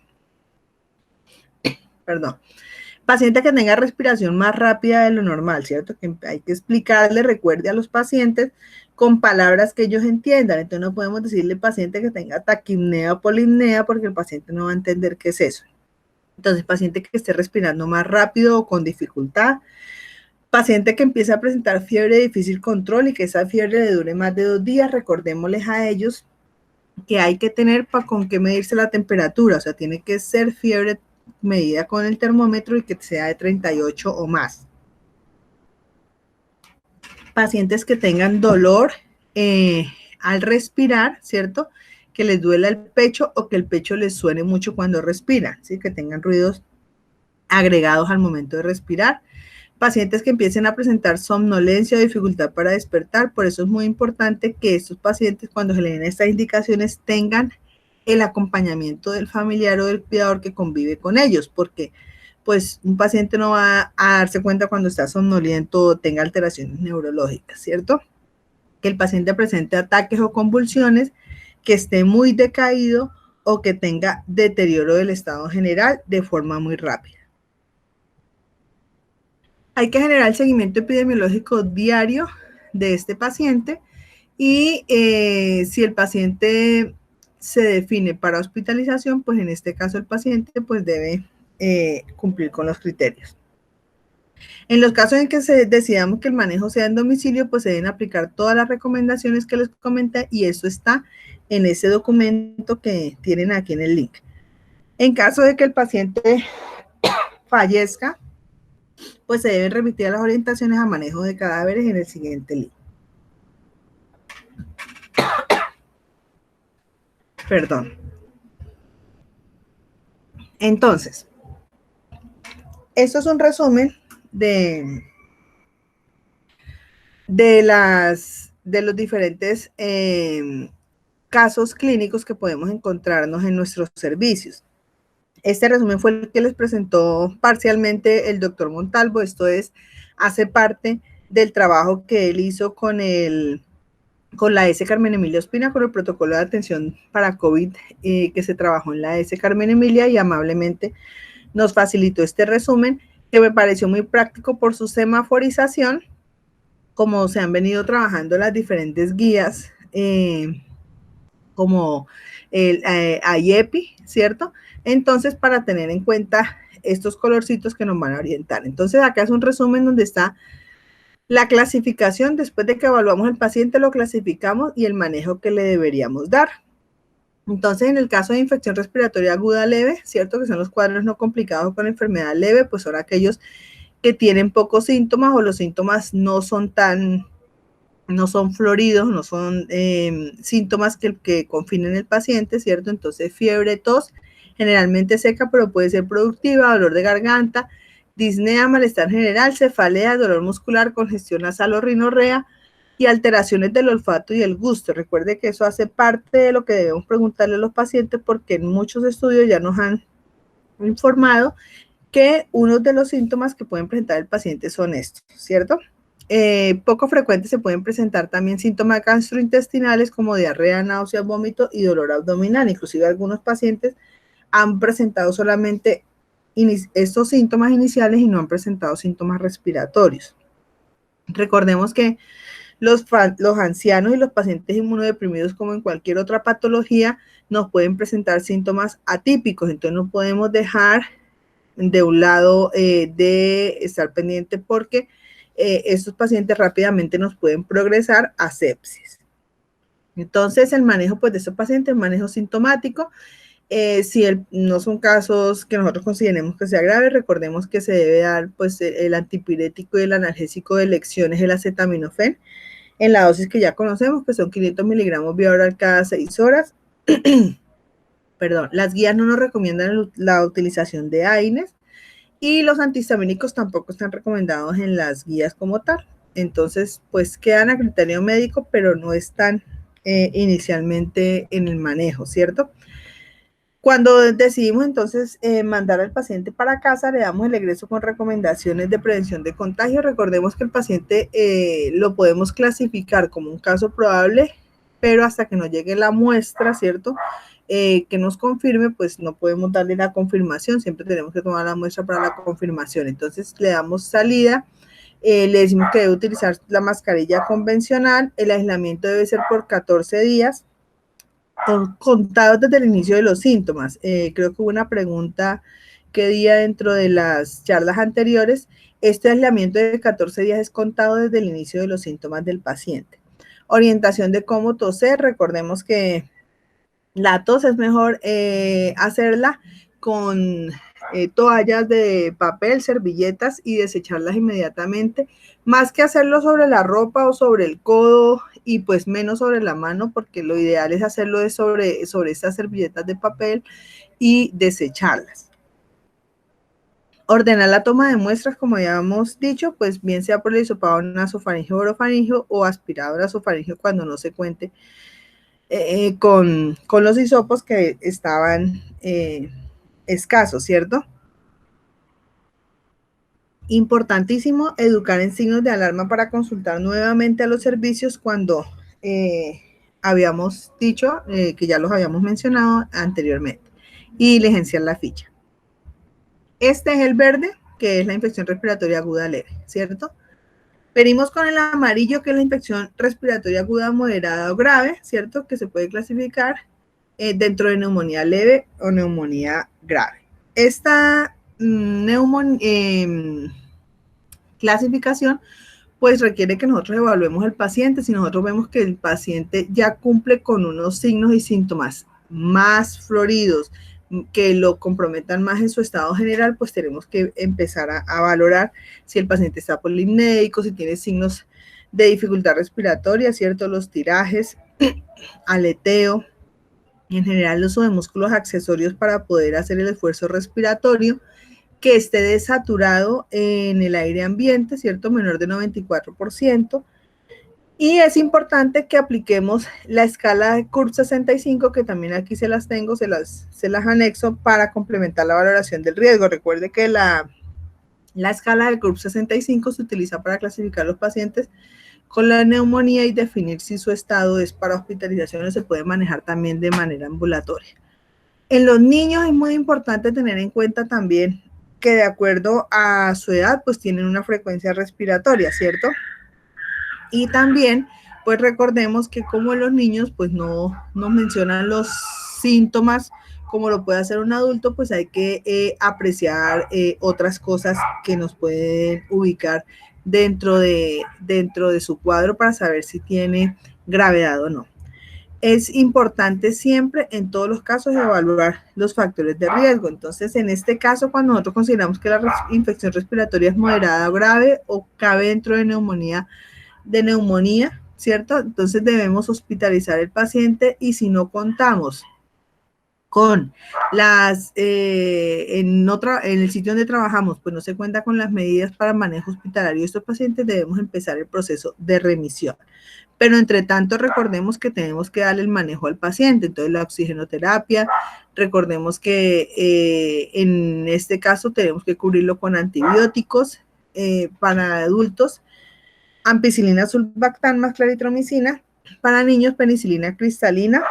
Perdón. Paciente que tenga respiración más rápida de lo normal, ¿cierto? Que hay que explicarle, recuerde a los pacientes con palabras que ellos entiendan. Entonces no podemos decirle paciente que tenga taquipnea o polipnea porque el paciente no va a entender qué es eso. Entonces, paciente que esté respirando más rápido o con dificultad. Paciente que empiece a presentar fiebre de difícil control y que esa fiebre le dure más de 2 días, recordémosles a ellos que hay que tener con qué medirse la temperatura, o sea, tiene que ser fiebre medida con el termómetro y que sea de 38 o más. Pacientes que tengan dolor al respirar, ¿cierto? Que les duela el pecho o que el pecho les suene mucho cuando respiran, ¿sí? Que tengan ruidos agregados al momento de respirar. Pacientes que empiecen a presentar somnolencia o dificultad para despertar. Por eso es muy importante que estos pacientes, cuando se le den estas indicaciones, tengan el acompañamiento del familiar o del cuidador que convive con ellos, porque pues un paciente no va a darse cuenta cuando está somnoliento o tenga alteraciones neurológicas, ¿cierto? Que el paciente presente ataques o convulsiones, que esté muy decaído o que tenga deterioro del estado general de forma muy rápida. Hay que generar el seguimiento epidemiológico diario de este paciente y si el paciente se define para hospitalización, pues en este caso el paciente pues debe cumplir con los criterios. En los casos en que decidamos que el manejo sea en domicilio, pues se deben aplicar todas las recomendaciones que les comenté y eso está en ese documento que tienen aquí en el link. En caso de que el paciente fallezca, pues se deben remitir a las orientaciones a manejo de cadáveres en el siguiente link. Perdón. Entonces, esto es un resumen de los diferentes casos clínicos que podemos encontrarnos en nuestros servicios. Este resumen fue el que les presentó parcialmente el doctor Montalvo. Esto hace parte del trabajo que él hizo con la S. Carmen Emilia Ospina, con el protocolo de atención para COVID que se trabajó en la S. Carmen Emilia, y amablemente nos facilitó este resumen, que me pareció muy práctico por su semaforización, como se han venido trabajando las diferentes guías, como el IEPI, ¿cierto? Entonces, para tener en cuenta estos colorcitos que nos van a orientar. Entonces, acá es un resumen donde está la clasificación. Después de que evaluamos el paciente, lo clasificamos y el manejo que le deberíamos dar. Entonces, en el caso de infección respiratoria aguda leve, ¿cierto? Que son los cuadros no complicados con enfermedad leve, pues son aquellos que tienen pocos síntomas o los síntomas no son floridos, no son síntomas que confinen el paciente, ¿cierto? Entonces, fiebre, tos, generalmente seca, pero puede ser productiva, dolor de garganta, disnea, malestar general, cefalea, dolor muscular, congestión nasal o rinorrea y alteraciones del olfato y el gusto. Recuerde que eso hace parte de lo que debemos preguntarle a los pacientes, porque en muchos estudios ya nos han informado que uno de los síntomas que pueden presentar el paciente son estos, ¿cierto? Poco frecuente se pueden presentar también síntomas gastrointestinales como diarrea, náuseas, vómito y dolor abdominal. Inclusive algunos pacientes han presentado solamente estos síntomas iniciales y no han presentado síntomas respiratorios. Recordemos que los ancianos y los pacientes inmunodeprimidos, como en cualquier otra patología, nos pueden presentar síntomas atípicos. Entonces no podemos dejar de un lado de estar pendiente, porque estos pacientes rápidamente nos pueden progresar a sepsis. Entonces, el manejo pues, de estos pacientes, el manejo sintomático, si no son casos que nosotros consideremos que sea grave, recordemos que se debe dar pues, el antipirético y el analgésico de elección es el acetaminofén, en la dosis que ya conocemos, que son 500 miligramos vía oral cada 6 horas. Perdón, las guías no nos recomiendan la utilización de AINES, y los antihistamínicos tampoco están recomendados en las guías como tal. Entonces, pues quedan a criterio médico, pero no están inicialmente en el manejo, ¿cierto? Cuando decidimos entonces mandar al paciente para casa, le damos el egreso con recomendaciones de prevención de contagio. Recordemos que el paciente lo podemos clasificar como un caso probable, pero hasta que nos llegue la muestra, ¿cierto?, que nos confirme, pues no podemos darle la confirmación, siempre tenemos que tomar la muestra para la confirmación. Entonces le damos salida, le decimos que debe utilizar la mascarilla convencional, el aislamiento debe ser por 14 días, contados desde el inicio de los síntomas. Creo que hubo una pregunta que día dentro de las charlas anteriores. Este aislamiento de 14 días es contado desde el inicio de los síntomas del paciente. Orientación de cómo toser. Recordemos que la tos es mejor hacerla con toallas de papel, servilletas, y desecharlas inmediatamente, más que hacerlo sobre la ropa o sobre el codo, y pues menos sobre la mano, porque lo ideal es hacerlo sobre estas servilletas de papel y desecharlas. Ordenar la toma de muestras, como ya hemos dicho, pues bien sea por el hisopado nasofaríngeo o orofaríngeo o aspirado nasofaríngeo cuando no se cuente con los hisopos que estaban escasos, ¿cierto? Importantísimo educar en signos de alarma para consultar nuevamente a los servicios cuando habíamos dicho que ya los habíamos mencionado anteriormente, y diligenciar la ficha. Este es el verde, que es la infección respiratoria aguda leve, ¿cierto? Venimos con el amarillo, que es la infección respiratoria aguda moderada o grave, ¿cierto? Que se puede clasificar dentro de neumonía leve o neumonía grave. Esta clasificación pues requiere que nosotros evaluemos al paciente. Si nosotros vemos que el paciente ya cumple con unos signos y síntomas más floridos, que lo comprometan más en su estado general, pues tenemos que empezar a valorar si el paciente está polipnéico, si tiene signos de dificultad respiratoria, ¿cierto? Los tirajes, aleteo, y en general el uso de músculos accesorios para poder hacer el esfuerzo respiratorio, que esté desaturado en el aire ambiente, ¿cierto? Menor de 94%, Y es importante que apliquemos la escala de CURB 65, que también aquí se las tengo, se las anexo para complementar la valoración del riesgo. Recuerde que la escala de CURB 65 se utiliza para clasificar los pacientes con la neumonía y definir si su estado es para hospitalización o se puede manejar también de manera ambulatoria. En los niños es muy importante tener en cuenta también que de acuerdo a su edad, pues tienen una frecuencia respiratoria, ¿cierto? Y también, pues recordemos que como los niños, pues no mencionan los síntomas como lo puede hacer un adulto, pues hay que apreciar otras cosas que nos pueden ubicar dentro de su cuadro para saber si tiene gravedad o no. Es importante siempre, en todos los casos, evaluar los factores de riesgo. Entonces, en este caso, cuando nosotros consideramos que la infección respiratoria es moderada o grave o cabe dentro de neumonía, ¿cierto? Entonces debemos hospitalizar al paciente y si no contamos con las, en el sitio donde trabajamos, pues no se cuenta con las medidas para manejo hospitalario de estos pacientes, debemos empezar el proceso de remisión. Pero entre tanto, recordemos que tenemos que darle el manejo al paciente, entonces la oxigenoterapia, recordemos que en este caso tenemos que cubrirlo con antibióticos para adultos, ampicilina sulbactam más claritromicina, para niños penicilina cristalina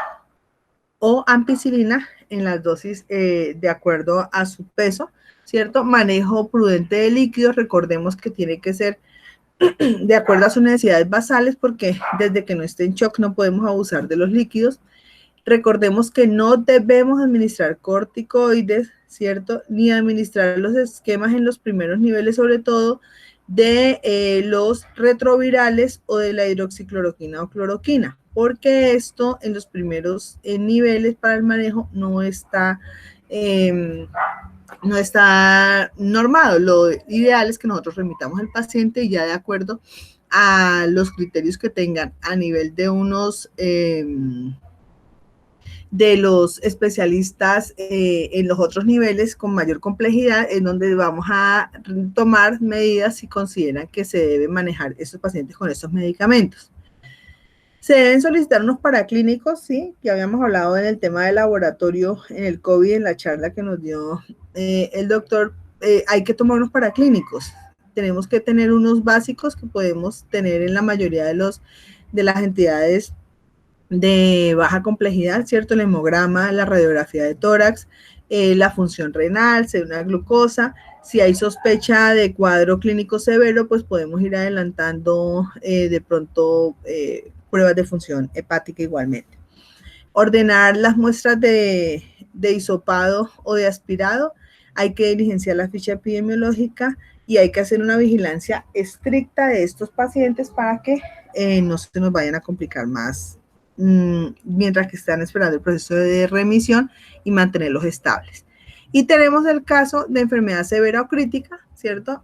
o ampicilina en las dosis de acuerdo a su peso, ¿cierto? Manejo prudente de líquidos, recordemos que tiene que ser de acuerdo a sus necesidades basales, porque desde que no esté en shock no podemos abusar de los líquidos. Recordemos que no debemos administrar corticoides, ¿cierto? Ni administrar los esquemas en los primeros niveles, sobre todo de los retrovirales o de la hidroxicloroquina o cloroquina, porque esto en los primeros niveles para el manejo no está normado. Lo ideal es que nosotros remitamos al paciente y ya de acuerdo a los criterios que tengan a nivel de unos de los especialistas en los otros niveles con mayor complejidad, en donde vamos a tomar medidas si consideran que se deben manejar estos pacientes con estos medicamentos. Se deben solicitar unos paraclínicos, sí, que habíamos hablado en el tema de laboratorio en el COVID, en la charla que nos dio el doctor. Hay que tomar unos paraclínicos. Tenemos que tener unos básicos que podemos tener en la mayoría de las entidades de baja complejidad, ¿cierto? El hemograma, la radiografía de tórax, la función renal, una glucosa. Si hay sospecha de cuadro clínico severo, pues podemos ir adelantando de pronto pruebas de función hepática igualmente. Ordenar las muestras de hisopado o de aspirado. Hay que diligenciar la ficha epidemiológica y hay que hacer una vigilancia estricta de estos pacientes para que no se nos vayan a complicar más mientras que están esperando el proceso de remisión y mantenerlos estables. Y tenemos el caso de enfermedad severa o crítica, ¿cierto?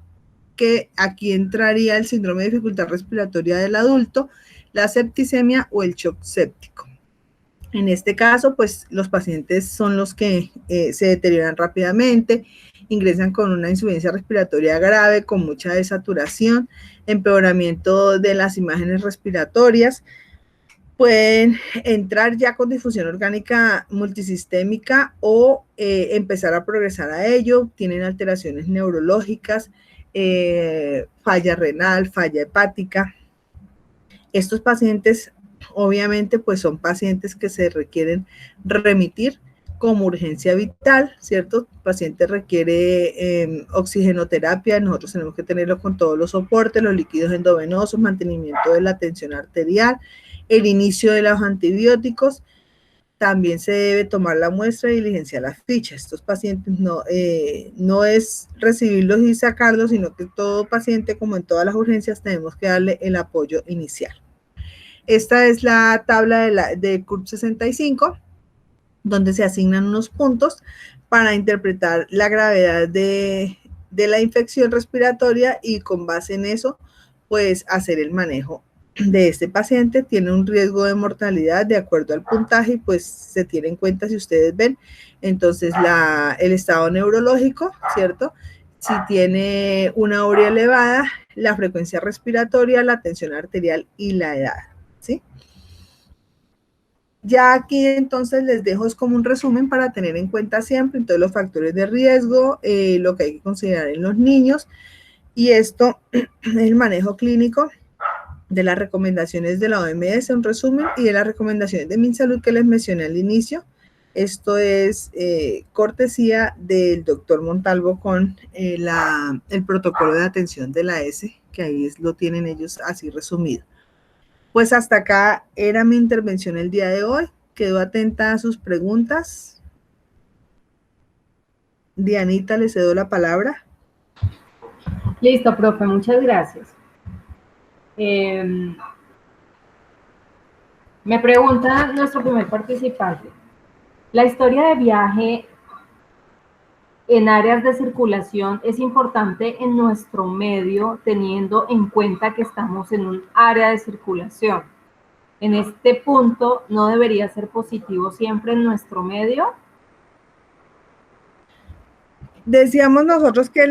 Que aquí entraría el síndrome de dificultad respiratoria del adulto, la septicemia o el shock séptico. En este caso, pues los pacientes son los que se deterioran rápidamente, ingresan con una insuficiencia respiratoria grave, con mucha desaturación, empeoramiento de las imágenes respiratorias, pueden entrar ya con difusión orgánica multisistémica o empezar a progresar a ello, tienen alteraciones neurológicas, falla renal, falla hepática. Estos pacientes, obviamente, pues son pacientes que se requieren remitir como urgencia vital, ¿cierto? El paciente requiere oxigenoterapia, nosotros tenemos que tenerlo con todos los soportes, los líquidos endovenosos, mantenimiento de la tensión arterial, el inicio de los antibióticos. También se debe tomar la muestra y diligenciar las fichas. Estos pacientes no es recibirlos y sacarlos, sino que todo paciente, como en todas las urgencias, tenemos que darle el apoyo inicial. Esta es la tabla de CURB 65, donde se asignan unos puntos para interpretar la gravedad de la infección respiratoria y con base en eso, pues hacer el manejo de este paciente. Tiene un riesgo de mortalidad de acuerdo al puntaje y pues se tiene en cuenta, si ustedes ven, entonces el estado neurológico, ¿cierto? si tiene una urea elevada, la frecuencia respiratoria, la tensión arterial y la edad, ¿sí? Ya aquí entonces les dejo es como un resumen para tener en cuenta siempre entonces los factores de riesgo, lo que hay que considerar en los niños, y esto es el manejo clínico de las recomendaciones de la OMS, un resumen, y de las recomendaciones de MinSalud que les mencioné al inicio. Esto es cortesía del doctor Montalvo con el protocolo de atención de la S, que ahí lo tienen ellos así resumido. Pues hasta acá era mi intervención el día de hoy. Quedo atenta a sus preguntas. Dianita, le cedo la palabra. Listo, profe, muchas gracias. Me pregunta nuestro primer participante, ¿la historia de viaje en áreas de circulación es importante en nuestro medio teniendo en cuenta que estamos en un área de circulación? En este punto, ¿no debería ser positivo siempre en nuestro medio? Decíamos nosotros que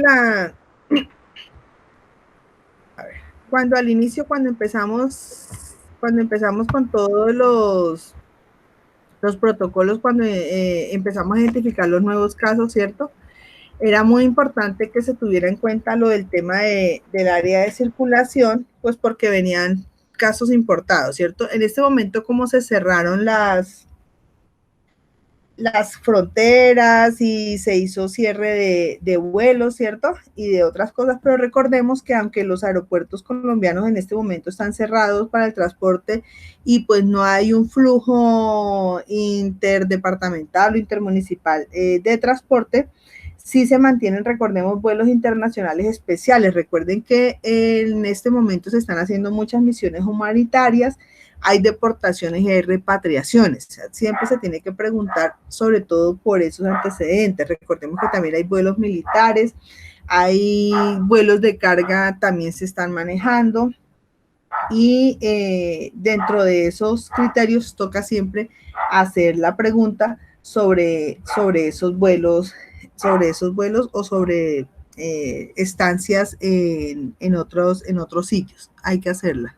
cuando al inicio, cuando empezamos con todos los protocolos, cuando empezamos a identificar los nuevos casos, ¿cierto? Era muy importante que se tuviera en cuenta lo del tema del área de circulación, pues porque venían casos importados, ¿cierto? En este momento, como se cerraron las fronteras y se hizo cierre de vuelos, ¿cierto? Y de otras cosas, pero recordemos que aunque los aeropuertos colombianos en este momento están cerrados para el transporte y pues no hay un flujo interdepartamental o intermunicipal de transporte, sí se mantienen, recordemos, vuelos internacionales especiales. Recuerden que en este momento se están haciendo muchas misiones humanitarias, hay deportaciones y hay repatriaciones. O sea, siempre se tiene que preguntar sobre todo por esos antecedentes. Recordemos que también hay vuelos militares, hay vuelos de carga también se están manejando y dentro de esos criterios toca siempre hacer la pregunta sobre esos vuelos o sobre estancias en otros sitios. Hay que hacerla.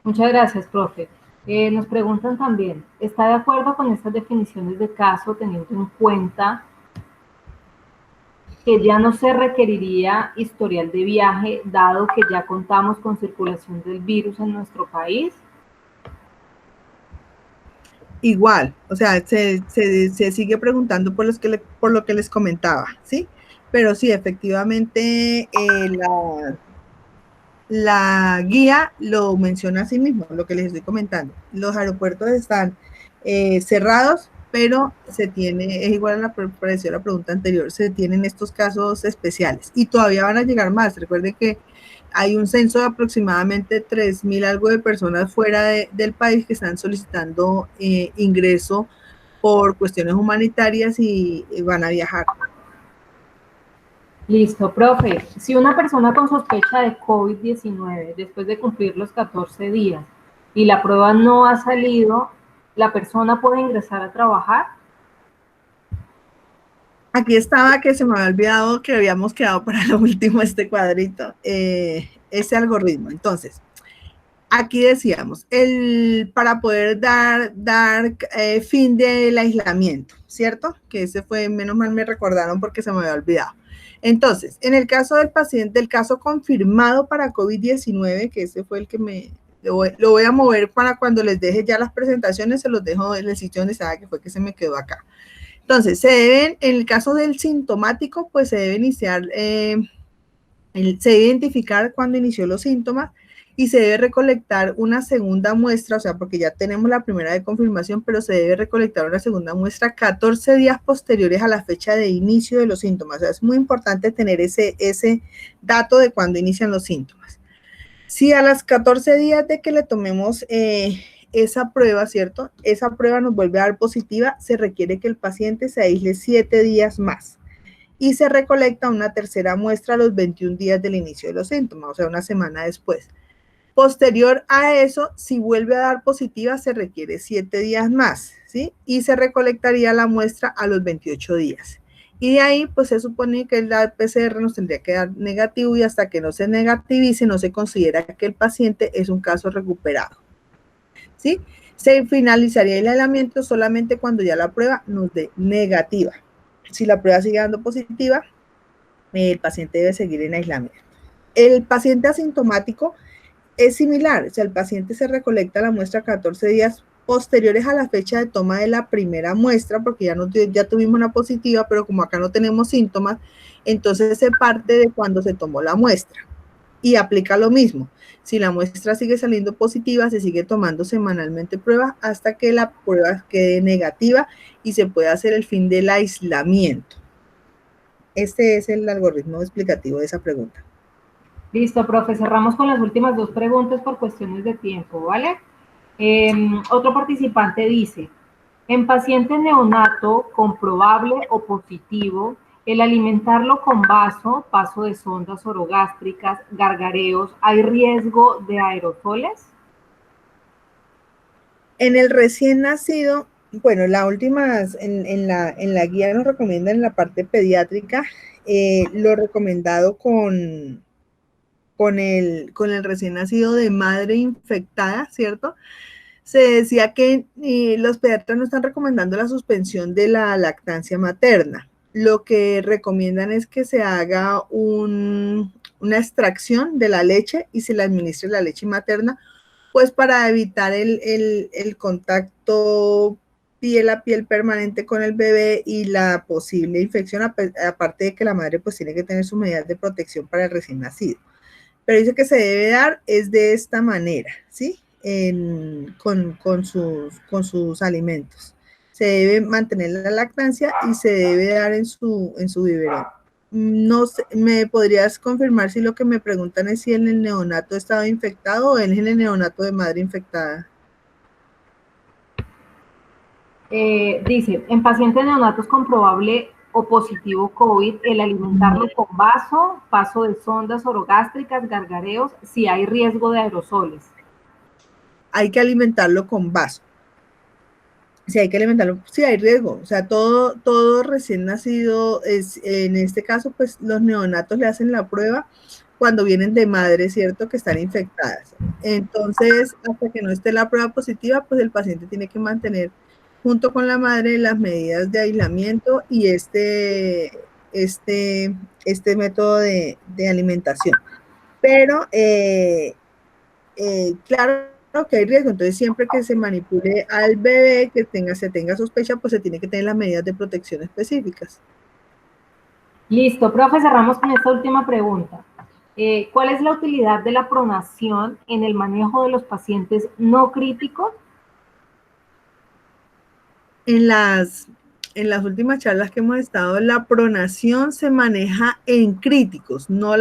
Muchas gracias, profe. Nos preguntan también, ¿está de acuerdo con estas definiciones de caso teniendo en cuenta que ya no se requeriría historial de viaje dado que ya contamos con circulación del virus en nuestro país? Igual, o sea, se sigue preguntando por lo que les comentaba, ¿sí? Pero sí, efectivamente, la guía lo menciona así mismo, lo que les estoy comentando. Los aeropuertos están cerrados, pero es igual a la pregunta anterior, se tienen estos casos especiales y todavía van a llegar más. Recuerden que hay un censo de aproximadamente 3.000 algo de personas fuera del país que están solicitando ingreso por cuestiones humanitarias y van a viajar. Listo, profe. Si una persona con sospecha de COVID-19, después de cumplir los 14 días y la prueba no ha salido, ¿la persona puede ingresar a trabajar? Aquí estaba que se me había olvidado que habíamos quedado para lo último este cuadrito, ese algoritmo. Entonces, aquí decíamos, para poder dar fin del aislamiento, ¿cierto? Que ese fue, menos mal me recordaron porque se me había olvidado. Entonces, en el caso del paciente, el caso confirmado para COVID-19, que ese fue el que lo voy a mover para cuando les deje ya las presentaciones, se los dejo en el sitio donde estaba, que fue que se me quedó acá. Entonces, en el caso del sintomático, pues se debe iniciar, se debe identificar cuando inició los síntomas y se debe recolectar una segunda muestra, o sea, porque ya tenemos la primera de confirmación, pero se debe recolectar una segunda muestra 14 días posteriores a la fecha de inicio de los síntomas. O sea, es muy importante tener ese dato de cuando inician los síntomas. Si a las 14 días de que le tomemos esa prueba, ¿cierto? Esa prueba nos vuelve a dar positiva, se requiere que el paciente se aísle 7 días más y se recolecta una tercera muestra a los 21 días del inicio de los síntomas, o sea, una semana después. Posterior a eso, si vuelve a dar positiva, se requiere 7 días más, ¿sí? Y se recolectaría la muestra a los 28 días. Y de ahí, pues se supone que la PCR nos tendría que dar negativo y hasta que no se negativice, no se considera que el paciente es un caso recuperado. ¿Sí? Se finalizaría el aislamiento solamente cuando ya la prueba nos dé negativa. Si la prueba sigue dando positiva, el paciente debe seguir en aislamiento. El paciente asintomático es similar, o sea, el paciente se recolecta la muestra 14 días posteriores a la fecha de toma de la primera muestra, porque ya tuvimos una positiva, pero como acá no tenemos síntomas, entonces se parte de cuando se tomó la muestra y aplica lo mismo. Si la muestra sigue saliendo positiva, se sigue tomando semanalmente pruebas hasta que la prueba quede negativa y se pueda hacer el fin del aislamiento. Este es el algoritmo explicativo de esa pregunta. Listo, profe. Cerramos con las últimas dos preguntas por cuestiones de tiempo, ¿vale? Otro participante dice, en paciente neonato comprobable o positivo, el alimentarlo con vaso, paso de sondas orogástricas, gargareos, ¿hay riesgo de aerosoles? En el recién nacido, bueno, la última, en la guía nos recomiendan en la parte pediátrica, lo recomendado con el recién nacido de madre infectada, ¿cierto? Se decía que los pediatras no están recomendando la suspensión de la lactancia materna. Lo que recomiendan es que se haga una extracción de la leche y se le administre la leche materna, pues para evitar el contacto piel a piel permanente con el bebé y la posible infección, aparte de que la madre pues tiene que tener sus medidas de protección para el recién nacido. Pero dice que se debe dar es de esta manera, ¿sí? Con sus alimentos. Se debe mantener la lactancia y se debe dar en su biberón. No sé, ¿me podrías confirmar si lo que me preguntan es si en el neonato estaba infectado o en el neonato de madre infectada? Dice, en pacientes neonatos con probable o positivo COVID, el alimentarlo con vaso, paso de sondas orogástricas, gargareos, si hay riesgo de aerosoles. Hay que alimentarlo con vaso. Si hay que alimentarlo, sí hay riesgo. O sea, todo recién nacido, en este caso, pues los neonatos le hacen la prueba cuando vienen de madre, ¿cierto? Que están infectadas. Entonces, hasta que no esté la prueba positiva, pues el paciente tiene que mantener junto con la madre las medidas de aislamiento y este método de alimentación. Pero, claro que hay riesgo, entonces siempre que se manipule al bebé, que se tenga sospecha, pues se tiene que tener las medidas de protección específicas. Listo, profe, cerramos con esta última pregunta. ¿Cuál es la utilidad de la pronación en el manejo de los pacientes no críticos? En las últimas charlas que hemos estado, la pronación se maneja en críticos, no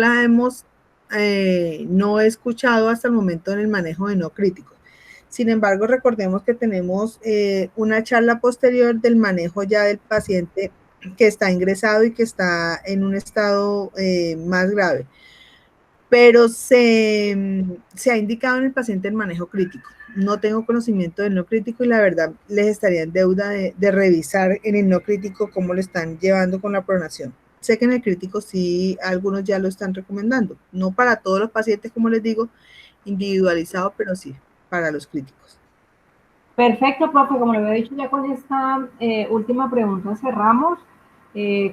he escuchado hasta el momento en el manejo de no críticos. Sin embargo, recordemos que tenemos una charla posterior del manejo ya del paciente que está ingresado y que está en un estado más grave. Pero se ha indicado en el paciente el manejo crítico. No tengo conocimiento del no crítico y la verdad les estaría en deuda de revisar en el no crítico cómo lo están llevando con la pronación. Sé que en el crítico sí algunos ya lo están recomendando, no para todos los pacientes, como les digo, individualizado, pero sí para los críticos. Perfecto, profe, como le había dicho, ya con esta última pregunta cerramos.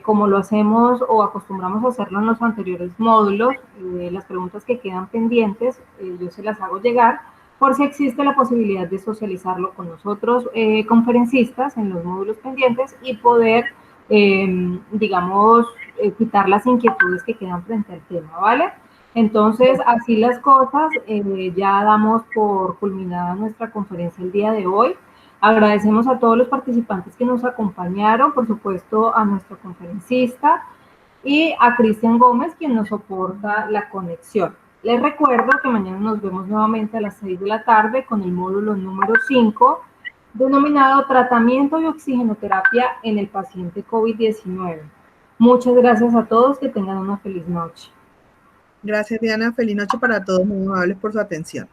Como lo hacemos o acostumbramos a hacerlo en los anteriores módulos, las preguntas que quedan pendientes, yo se las hago llegar por si existe la posibilidad de socializarlo con nosotros conferencistas en los módulos pendientes y poder, digamos, quitar las inquietudes que quedan frente al tema, ¿vale? Entonces, así las cosas, ya damos por culminada nuestra conferencia el día de hoy. Agradecemos a todos los participantes que nos acompañaron, por supuesto a nuestro conferencista y a Cristian Gómez, quien nos soporta la conexión. Les recuerdo que mañana nos vemos nuevamente a las 6 de la tarde con el módulo número 5, denominado Tratamiento y Oxigenoterapia en el paciente COVID-19. Muchas gracias a todos, que tengan una feliz noche. Gracias, Diana. Feliz noche para todos, muy amables por su atención.